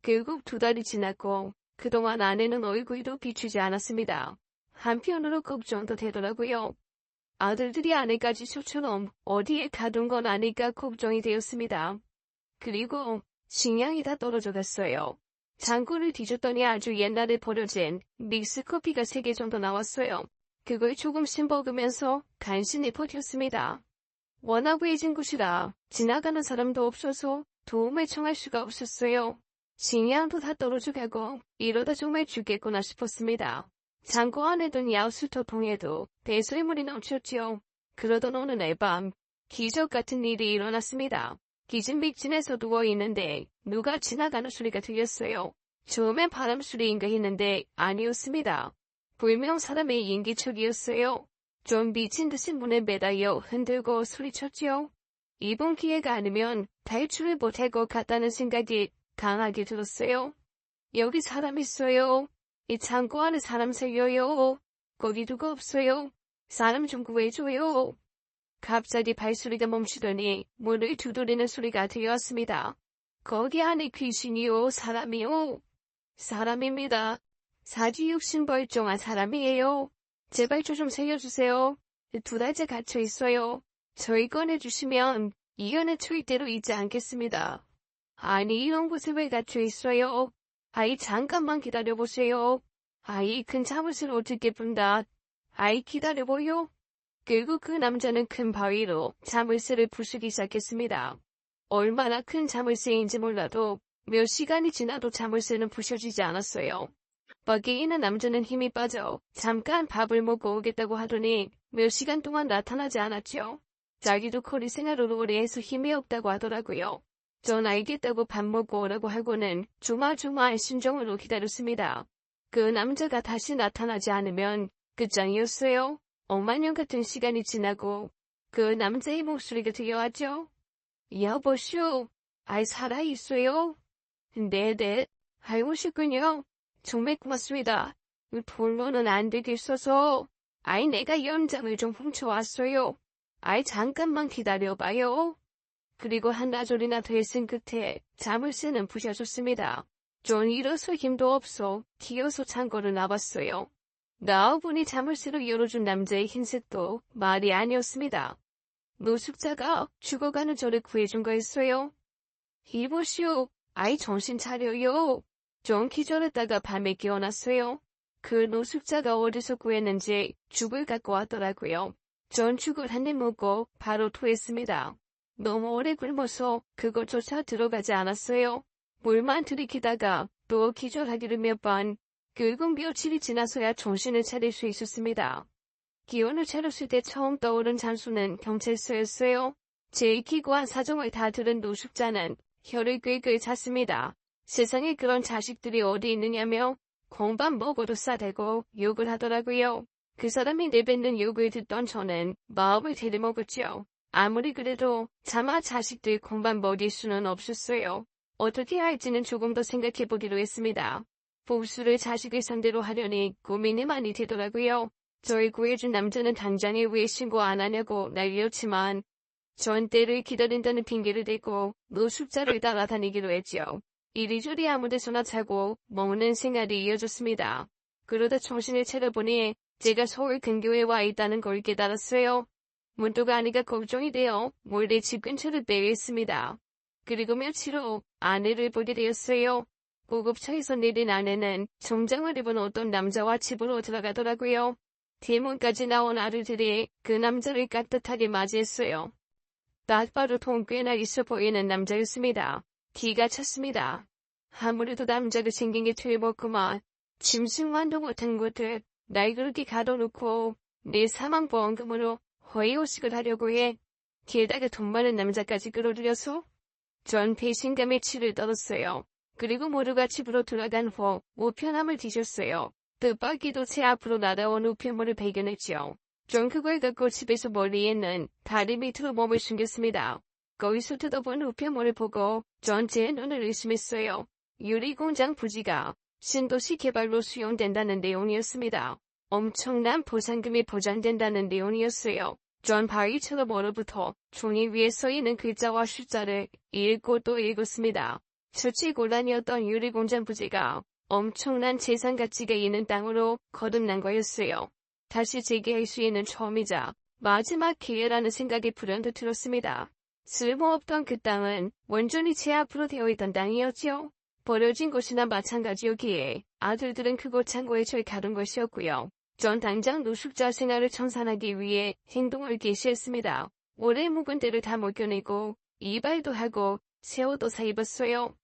결국 2달이 지났고 그동안 아내는 얼굴도 비추지 않았습니다. 한편으로 걱정도 되더라고요. 아들들이 아내까지 저처럼 어디에 가둔 건 아닐까 걱정이 되었습니다. 그리고 식량이 다 떨어져 갔어요. 창고를 뒤졌더니 아주 옛날에 버려진 믹스커피가 3개 정도 나왔어요. 그걸 조금씩 먹으면서 간신히 버텼습니다. 워낙 외진 곳이라 지나가는 사람도 없어서 도움을 청할 수가 없었어요. 식량도 다 떨어져 가고 이러다 정말 죽겠구나 싶었습니다. 창고 안에 둔 야수토통에도 배설물이 넘쳤지요. 그러던 어느 날 밤 기적 같은 일이 일어났습니다. 기진맥진해서 누워있는데 누가 지나가는 소리가 들렸어요. 처음엔 바람소리인가 했는데 아니었습니다. 분명 사람의 인기척이었어요. 좀 미친 듯이 문에 매달려 흔들고 소리쳤지요. 이번 기회가 아니면 탈출을 못할 것 같다는 생각이 강하게 들었어요. 여기 사람 있어요. 이 창고 안에 사람 살려요. 거기 누가 없어요. 사람 좀 구해줘요. 갑자기 발소리가 멈추더니 문을 두드리는 소리가 들려왔습니다. 거기 안에 귀신이요, 사람이요. 사람입니다. 사지육신벌정한 사람이에요. 제발 저 좀 살려주세요. 2달째 갇혀 있어요. 저희 꺼내주시면 이연에 절대로 잊지 않겠습니다. 아니 이런 곳에 왜 갇혀 있어요? 아이 잠깐만 기다려보세요. 아이 큰 자물쇠를 어떻게 푼다. 아이 기다려보요. 결국 그 남자는 큰 바위로 자물쇠를 부수기 시작했습니다. 얼마나 큰 자물쇠인지 몰라도 몇 시간이 지나도 자물쇠는 부셔지지 않았어요. 밖에 있는 남자는 힘이 빠져 잠깐 밥을 먹고 오겠다고 하더니 몇 시간 동안 나타나지 않았죠. 자기도 거리 생활을 오래 해서 힘이 없다고 하더라고요. 전 알겠다고 밥 먹고 오라고 하고는 조마조마한 심정으로 기다렸습니다. 그 남자가 다시 나타나지 않으면 끝장이었어요. 억만년 같은 시간이 지나고 그 남자의 목소리가 들려왔죠. 여보쇼, 아이 살아있어요? 네네, 알고 싶군요. 정말 고맙습니다. 본론은 안 되겠어서 아이 내가 연장을 좀 훔쳐왔어요. 아이 잠깐만 기다려봐요. 그리고 한나절이나 더 쓴 끝에 자물쇠는 부셔졌습니다. 전 일어서 힘도 없어 기어서 창고를 나왔어요. 나오분이 자물쇠로 열어준 남자의 흰색도 말이 아니었습니다. 노숙자가 죽어가는 저를 구해준 거였어요. 이보시오, 아이 정신 차려요. 전 기절했다가 밤에 깨어났어요. 그 노숙자가 어디서 구했는지 죽을 갖고 왔더라고요. 전 죽을 한 입 먹고 바로 토했습니다. 너무 오래 굶어서 그것조차 들어가지 않았어요. 물만 들이키다가 또 기절하기를 몇 번. 결국 며칠이 지나서야 정신을 차릴 수 있었습니다. 기운을 차렸을 때 처음 떠오른 장소는 경찰서였어요. 제 기구한 사정을 다 들은 노숙자는 혀를 끌끌 찼습니다. 세상에 그런 자식들이 어디 있느냐며 공밥 먹어도 싸대고 욕을 하더라고요. 그 사람이 내뱉는 욕을 듣던 저는 마음을 들이먹었죠. 아무리 그래도 차마 자식들 공밥 먹일 수는 없었어요. 어떻게 할지는 조금 더 생각해보기로 했습니다. 복수를 자식을 상대로 하려니 고민이 많이 되더라고요. 저를 구해준 남자는 당장에 왜 신고 안 하냐고 난리였지만 전 때를 기다린다는 핑계를 대고 노숙자를 따라다니기로 했죠. 이리저리 아무데서나 자고 먹는 생활이 이어졌습니다. 그러다 정신을 차려보니 제가 서울 근교에 와 있다는 걸 깨달았어요. 문득 아내가 걱정이 되어 몰래 집 근처를 내렸습니다. 그리고 며칠 후 아내를 보게 되었어요. 구급차에서 내린 아내는 정장을 입은 어떤 남자와 집으로 들어가더라고요. 대문까지 나온 아들들이 그 남자를 깍듯하게 맞이했어요. 딱 봐도 돈 꽤나 있어 보이는 남자였습니다. 기가 찼습니다. 아무래도 남자가 생긴 게 틀림없구만. 짐승만도 못한 것들 날 그렇게 가둬놓고 내 사망보험금으로 허위호식을 하려고 해. 게다가 돈 많은 남자까지 끌어들여서 전 배신감에 치를 떨었어요. 그리고 모두가 집으로 들어간 후 우편함을 뒤졌어요. 뜻밖에도 제 앞으로 날아온 우편물을 발견했죠. 전 그걸 갖고 집에서 멀리 있는 다리 밑으로 몸을 숨겼습니다. 거기서 뜯어본 우편물을 보고 전 제 눈을 의심했어요. 유리공장 부지가 신도시 개발로 수용된다는 내용이었습니다. 엄청난 보상금이 보장된다는 내용이었어요. 전 바위처럼 얼어붙어 종이 위에 써있는 글자와 숫자를 읽고 또 읽었습니다. 처치곤란이었던 유리공장 부지가 엄청난 재산 가치가 있는 땅으로 거듭난 거였어요. 다시 재개할 수 있는 처음이자 마지막 기회라는 생각이 불현듯 들었습니다. 쓸모없던 그 땅은 완전히 제 앞으로 되어 있던 땅이었죠. 버려진 곳이나 마찬가지였기에 아들들은 그곳 창고에 절 가둔 것이었고요. 전 당장 노숙자 생활을 청산하기 위해 행동을 개시했습니다. 오래 묵은 때를 다 먹여내고 이발도 하고 새 옷도 사 입었어요.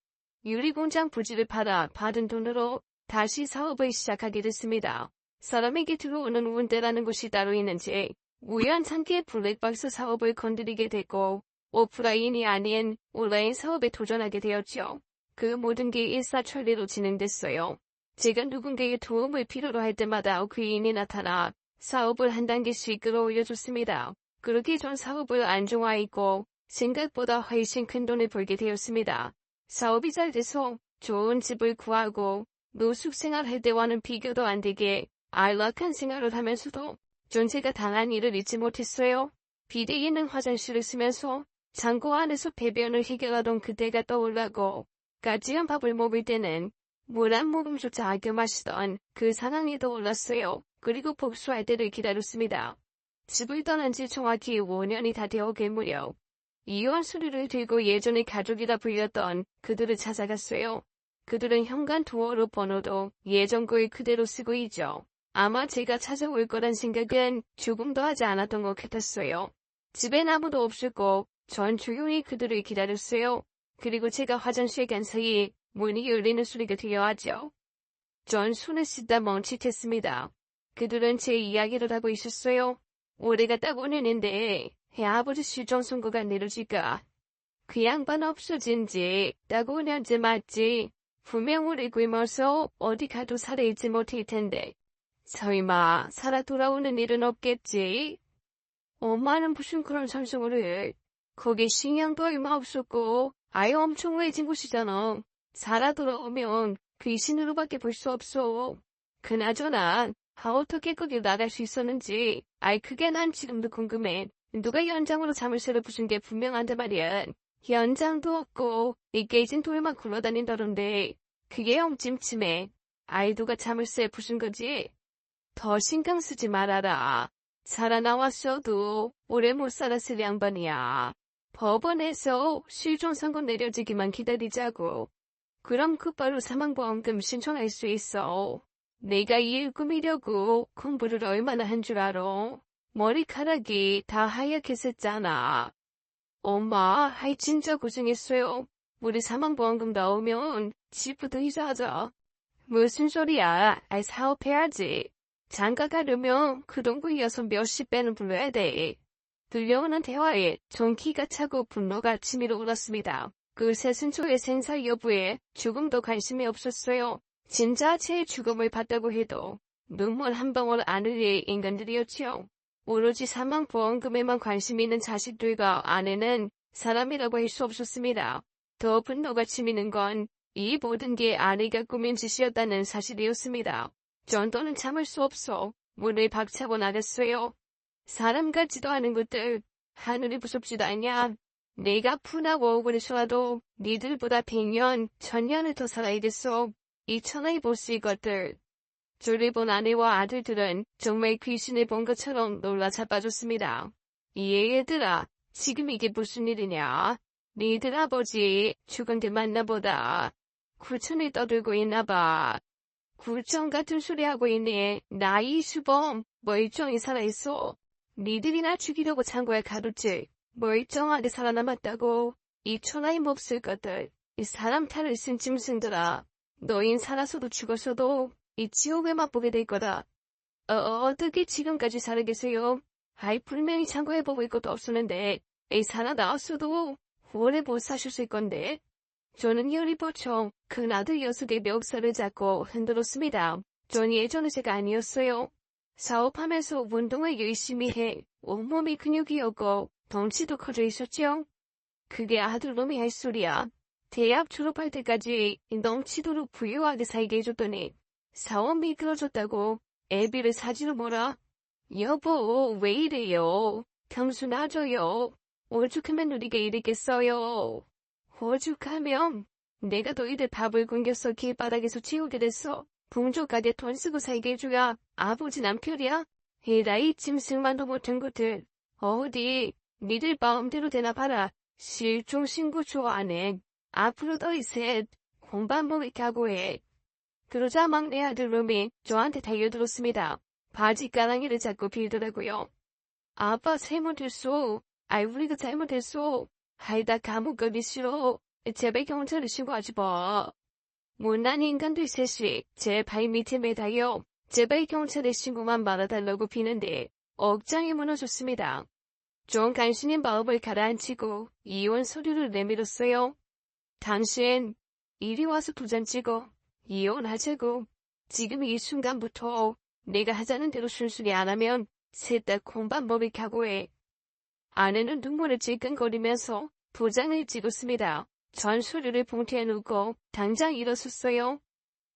유리공장 부지를 팔아 받은 돈으로 다시 사업을 시작하게 됐습니다. 사람에게 들어오는 운대라는 것이 따로 있는지 우연찮게 블랙박스 사업을 건드리게 됐고 오프라인이 아닌 온라인 사업에 도전하게 되었죠. 그 모든 게 일사천리로 진행됐어요. 제가 누군가의 도움을 필요로 할 때마다 귀인이 나타나 사업을 한 단계씩 끌어올려줬습니다. 그렇게 전 사업을 안정화했고 생각보다 훨씬 큰 돈을 벌게 되었습니다. 사업이 잘 돼서 좋은 집을 구하고 노숙 생활할 때와는 비교도 안 되게 안락한 생활을 하면서도 전 제가 당한 일을 잊지 못했어요. 비대 있는 화장실을 쓰면서 창고 안에서 배변을 해결하던 그때가 떠올라고 까지한 밥을 먹을 때는 물 한 모금조차 아껴 마시던 그 상황이 떠올랐어요. 그리고 복수할 때를 기다렸습니다. 집을 떠난 지 정확히 5년이 다 되어갈 무렵 이혼 수리를 들고 예전에 가족이라 불렸던 그들을 찾아갔어요. 그들은 현관 도어로 번호도 예전 걸 그대로 쓰고 있죠. 아마 제가 찾아올 거란 생각은 조금도 하지 않았던 것 같았어요. 집엔 아무도 없었고 전 조용히 그들을 기다렸어요. 그리고 제가 화장실 간 사이 문이 열리는 소리가 들려왔죠. 전 손을 씻다 멈칫했습니다. 그들은 제 이야기를 하고 있었어요. 올해가 딱 5년인데 아버지 실종 선고가 내려질까? 그 양반 없어진 지 딱 5년째 맞지? 분명 오래 굶어서 어디 가도 살아있지 못할 텐데 설마 살아 돌아오는 일은 없겠지? 엄마는 무슨 그런 상상을 해? 거기 식량도 얼마 없었고 아예 엄청 외진 곳이잖아. 살아 돌아오면 귀신으로밖에 볼 수 없어. 그나저나 어떻게 거길 나갈 수 있었는지 그게 난 지금도 궁금해. 누가 연장으로 자물쇠를 부순 게 분명한데 말이야. 연장도 없고 이 깨진 돌만 굴러다닌다던데 그게 엉찜찜해. 누가 자물쇠 부순 거지? 더 신경 쓰지 말아라. 살아나왔어도 오래 못 살았을 양반이야. 법원에서 실종 선고 내려지기만 기다리자고. 그럼 곧바로 사망보험금 신청할 수 있어. 내가 이 일 꾸미려고 공부를 얼마나 한 줄 알아? 머리카락이 다 하얗게 엄마, 진짜 고생했어요. 우리 사망보험금 나오면 집부터 이사하자. 무슨 소리야? 사업해야지. 장가 가려면 그 동구 이어서 몇십 배는 불러야 돼. 들려오는 대화에 전 기가 차고 분노가 치밀어 올랐습니다. 그 세순초의 생사 여부에 조금도 관심이 없었어요. 진짜 제 죽음을 봤다고 해도 눈물 한 방울 안 흘릴 인간들이었지요. 오로지 사망보험금에만 관심이 있는 자식들과 아내는 사람이라고 할 수 없었습니다. 더 분노가 치미는 건 이 모든 게 아내가 꾸민 짓이었다는 사실이었습니다. 전도는 참을 수 없어 문을 박차고 나갔어요. 사람 같지도 않은 것들, 하늘이 무섭지도 않냐. 내가 푼하고 억울해서라도 니들보다 100년, 1000년을 더 살아야겠어. 이 천하의 보스 이것들. 저를 본 아내와 아들들은 정말 귀신을 본 것처럼 놀라 자빠졌습니다. 얘들아, 지금 이게 무슨 일이냐? 니들 아버지 죽은 데 맞나 보다. 구천을 떠들고 있나봐. 구천 같은 소리 하고 있네. 나 이수범 멀쩡히 살아있어. 니들이나 죽이려고 창고에 가뒀지. 멀쩡하게 살아남았다고. 이 천하의 몹쓸 것들. 이 사람 탈을 쓴 짐승들아. 너흰 살아서도 죽었어도 이 지옥에 맛보게 될 거다. 어떻게 지금까지 살아계세요? 분명히 창고에 먹을 것도 없었는데 살아나왔어도 오래 못 사셨을 건데. 저는 열이 버쳐 큰 아들 녀석의 멱살을 잡고 흔들었습니다. 전 예전의 제가 아니었어요. 사업하면서 운동을 열심히 해 온몸이 근육이었고 덩치도 커져 있었죠. 그게 아들놈이 할 소리야. 대학 졸업할 때까지 넘치도록 부유하게 살게 해줬더니 사업 미끄러졌다고 애비를 사지로 몰아. 여보, 왜 이래요? 경수 놔줘요. 오죽하면 우리가 이랬겠어요. 오죽하면 내가 너희들 밥을 굶겨서 길바닥에서 치우게 됐어. 풍족하게 돈 쓰고 살게 해줘야 아버지 남편이야? 에라이 짐승만도 못한 것들. 어디 니들 마음대로 되나 봐라. 실종 신고 좋아하네. 앞으로 너희 셋 공반복을 각오해. 그러자 막내 아들놈이 저한테 달려들었습니다. 바지가랑이를 잡고 빌더라고요. 아빠 잘못했어. 우리가 잘못했어. 나 감옥 가기 싫어. 제발 경찰에 신고하지 마. 못난 인간들 셋이 제 발 밑에 매달려 제발 경찰에 신고만 말아달라고 비는데 억장이 무너졌습니다. 좀 간신히 마음을 가라앉히고 이혼 서류를 내밀었어요. 당신 이리 와서 도장 찍어. 이혼하자고. 지금 이 순간부터 내가 하자는 대로 순순히 안 하면 셋 다 공반법을 각오해. 아내는 눈물을 찔끔거리면서 도장을 찍었습니다. 전 서류를 봉투에 넣고 당장 일어섰어요.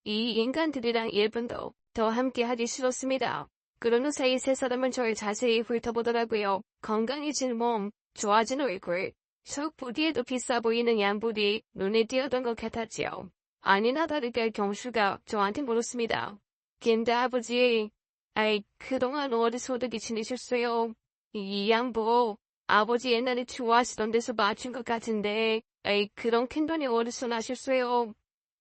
이 인간들이랑 1분도 더 함께하기 싫었습니다. 그러는 사이 세 사람은 저를 자세히 훑어보더라고요. 건강해진 몸, 좋아진 얼굴, 속 보디에도 비싸 보이는 양복이 눈에 띄었던 것 같았지요. 아니나 다를까 경수가 저한테 물었습니다. 근데 아버지, 그동안 어디서 어떻게 지내셨어요? 이 양복, 아버지 옛날에 좋아하시던 데서 맞춘 것 같은데, 그런 큰 돈이 어디서 나셨어요?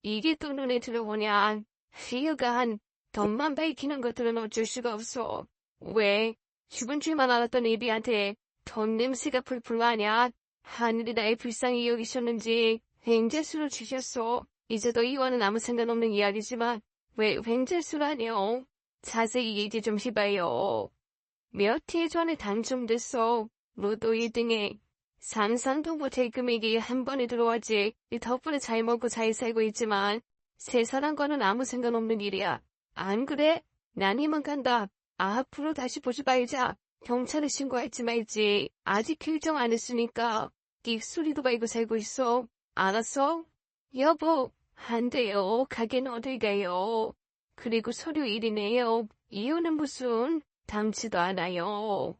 이게 또 눈에 들어오냐? 희유가 돈만 밝히는 것들은 어쩔 수가 없어. 왜? 죽은 줄만 알았던 애비한테 돈 냄새가 풀풀 나냐? 하늘이 나의 불쌍히 여기셨는지 횡재수를 주셨어. 이제도 이와는 아무 상관없는 이야기지만 왜 횡재수라뇨? 자세히 얘기 좀 해봐요. 몇 해 전에 당첨됐어. 로또 1등에. 상상도 못할 금액이 한 번에 들어왔지. 이 덕분에 잘 먹고 잘 살고 있지만 세 사람과는 아무 상관없는 일이야. 안 그래? 난 이만 간다. 앞으로 다시 보지 말자. 경찰에 신고할지 말지 아직 결정 안 했으니까 끽소리도 말고 살고 있어. 알았어? 여보, 안 돼요. 가게는 어딜 가요? 그리고 서류 1이네요. 이유는 무슨? 담지도 않아요.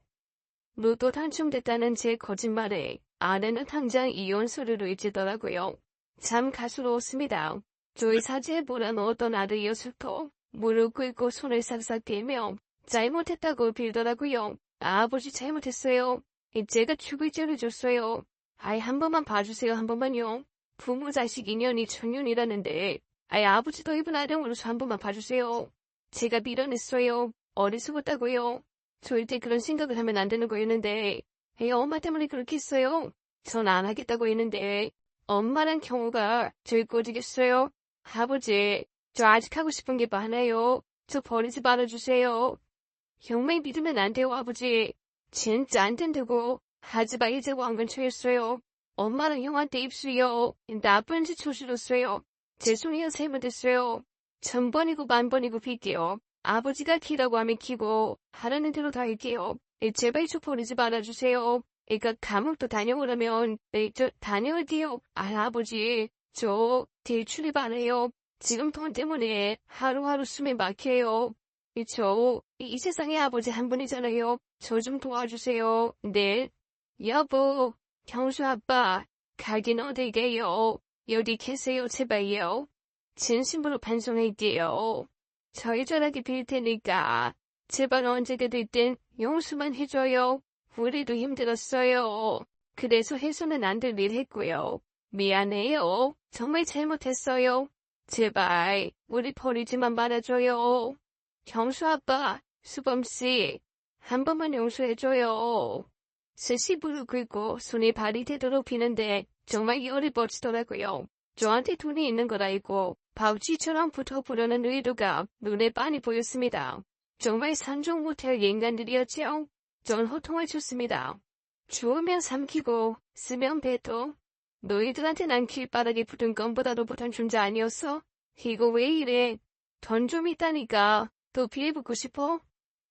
로또 당첨됐다는 제 거짓말에 아내는 당장 이혼 서류를 잊더라고요. 참 가수로웠습니다. 저희 사지에 몰아넣었던 아들 녀석도 무릎 꿇고 손을 싹싹 대며 잘못했다고 빌더라고요. 아버지 잘못했어요. 제가 죽을 죄를 줬어요. 아이 한 번만 봐주세요. 한 번만요. 부모 자식 인연이 천년이라는데 아버지도 이분 아령으로서 한 번만 봐주세요. 제가 밀어냈어요. 어리석었다고요. 절대 그런 생각을 하면 안 되는 거였는데 엄마 때문에 그렇게 했어요. 전 안 하겠다고 했는데 엄마란 경우가 절 꼬지겠어요. 아버지, 저 아직 하고 싶은 게 많아요. 저 버리지 말아주세요. 형만 믿으면 안 돼요, 아버지. 진짜 안 된다고. 하지마 이제 왕근처였어요. 엄마랑 형한테 입수요. 나쁜 짓 저질렀어요. 죄송해요, 잘못했어요. 천번이고 만번이고 빌게요. 아버지가 키라고 하면 키고 하라는 대로 다 할게요. 제발 저 버리지 말아주세요. 애가 감옥도 다녀오라면 저 다녀올게요. 아버지, 저 대출입 안 해요. 지금 돈 때문에 하루하루 숨에 막혀요. 이 세상에 아버지 한 분이잖아요. 저 좀 도와주세요. 네. 여보, 형수 아빠, 가긴 어디 게요? 여기 계세요, 제발요. 진심으로 반성할게요. 저희 전화기 빌 테니까 제발 언제가 됐든 용서만 해줘요. 우리도 힘들었어요. 그래서 해서는 안 될 일 했고요. 미안해요. 정말 잘못했어요. 제발 우리 버리지만 말아줘요. 형수 아빠, 수범씨, 한 번만 용서해줘요. 스시 무릎 꿇고 손에 발이 되도록 비는데 정말 열이 뻗치더라고요. 저한테 돈이 있는 걸 알고 바우치처럼 붙어보려는 의도가 눈에 빤히 보였습니다. 정말 상종 못할 인간들이었죠. 전 호통을 쳤습니다. 주우면 삼키고 쓰면 뱉어. 너희들한테 난 길바닥에 붙은 껌보다도 못한 존재 아니었어? 이거 왜 이래? 돈 좀 있다니까. 또 피해보고 싶어?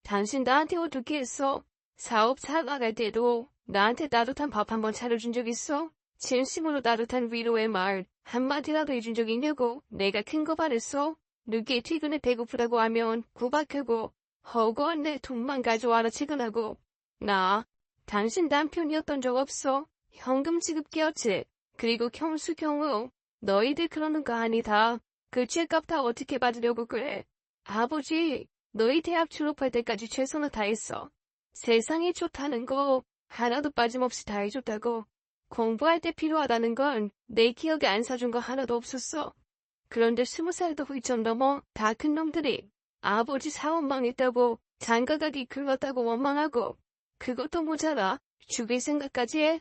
당신 나한테 어떻게 했어? 사업 잘 나갈 때도 나한테 따뜻한 밥 한 번 차려준 적 있어? 진심으로 따뜻한 위로의 말 한마디라도 해준 적 있냐고. 내가 큰 거 바랬어? 늦게 퇴근해 배고프다고 하면 구박하고 허구한 내 돈만 가져와라 퇴근하고. 나 당신 남편이었던 적 없어. 현금 지급기였지. 그리고 형수 경우 너희들 그러는 거 아니다. 그 죄값 다 어떻게 받으려고 그래. 아버지, 너희 대학 졸업할 때까지 최선을 다했어. 세상이 좋다는 거 하나도 빠짐없이 다 해줬다고. 공부할 때 필요하다는 건 내 기억에 안 사준 거 하나도 없었어. 그런데 20살도 훌쩍 넘어 다 큰 놈들이 아버지 사업 망했다고 장가가기 글렀다고 원망하고 그것도 모자라 죽일 생각까지 해.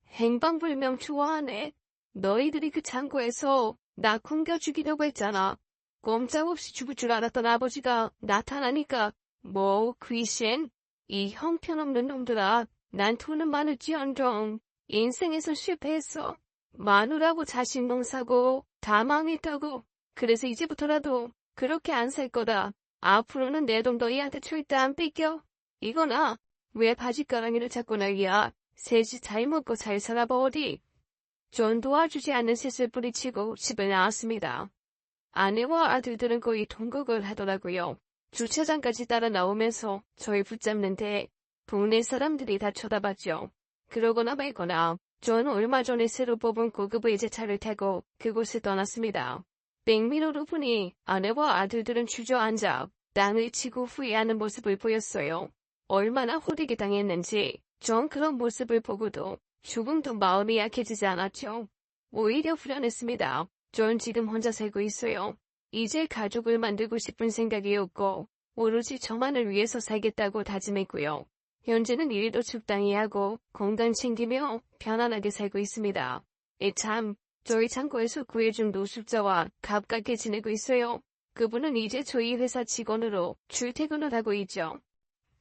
행방불명 좋아하네. 너희들이 그 창고에서 나 굶겨 죽이려고 했잖아. 꼼짝없이 죽을 줄 알았던 아버지가 나타나니까 뭐 귀신? 이 형편없는 놈들아. 난 돈은 많을지언정 인생에서 실패했어. 마누라고 자식 농사고 다 망했다고. 그래서 이제부터라도 그렇게 안 살 거다. 앞으로는 내 돈 너희한테 절대 안 뺏겨. 이거나 왜 바지가랑이를 잡고 난리야. 셋이 잘 먹고 잘 살아봐 어디. 전 도와주지 않는 셋을 뿌리치고 집을 나왔습니다. 아내와 아들들은 거의 통곡을 하더라고요. 주차장까지 따라 나오면서 저를 붙잡는데 동네 사람들이 다 쳐다봤죠. 그러거나 말거나 전 얼마 전에 새로 뽑은 고급 외제차를 타고 그곳을 떠났습니다. 백미러로 보니 아내와 아들들은 주저앉아 땅을 치고 후회하는 모습을 보였어요. 얼마나 호되게 당했는지 전 그런 모습을 보고도 조금도 마음이 약해지지 않았죠. 오히려 불안했습니다. 전 지금 혼자 살고 있어요. 이제 가족을 만들고 싶은 생각이 없고 오로지 저만을 위해서 살겠다고 다짐했고요. 현재는 일도 적당히 하고 건강 챙기며 편안하게 살고 있습니다. 참, 저희 창고에서 구해준 노숙자와 가깝게 지내고 있어요. 그분은 이제 저희 회사 직원으로 출퇴근을 하고 있죠.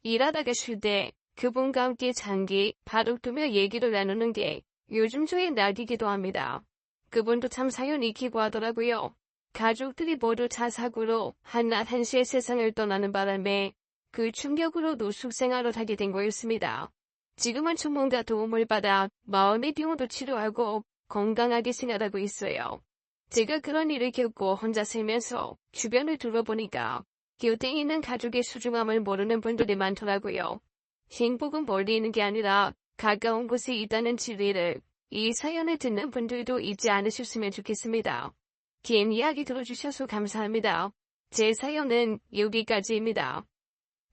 일하다가 쉴 때 그분과 함께 장기 바둑 두며 얘기를 나누는 게 요즘 저의 낙이기도 합니다. 그분도 참 사연이 있기고 하더라고요. 가족들이 모두 자사고로 한낮 한시에 세상을 떠나는 바람에 그 충격으로 노숙생활을 하게 된 거였습니다. 지금은 전문가 도움을 받아 마음의 병도 치료하고 건강하게 생활하고 있어요. 제가 그런 일을 겪고 혼자 살면서 주변을 둘러보니까 곁에 있는 가족의 소중함을 모르는 분들이 많더라고요. 행복은 멀리 있는 게 아니라 가까운 곳에 있다는 진리를 이 사연을 듣는 분들도 잊지 않으셨으면 좋겠습니다. 긴 이야기 들어주셔서 감사합니다. 제 사연은 여기까지입니다.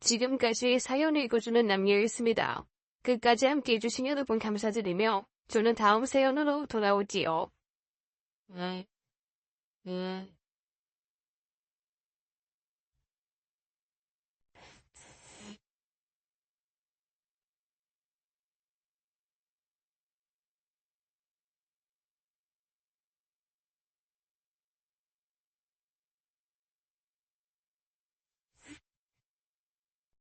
지금까지 사연을 읽어주는 남녀였습니다. 끝까지 함께 해주신 여러분 감사드리며 저는 다음 사연으로 돌아오지요.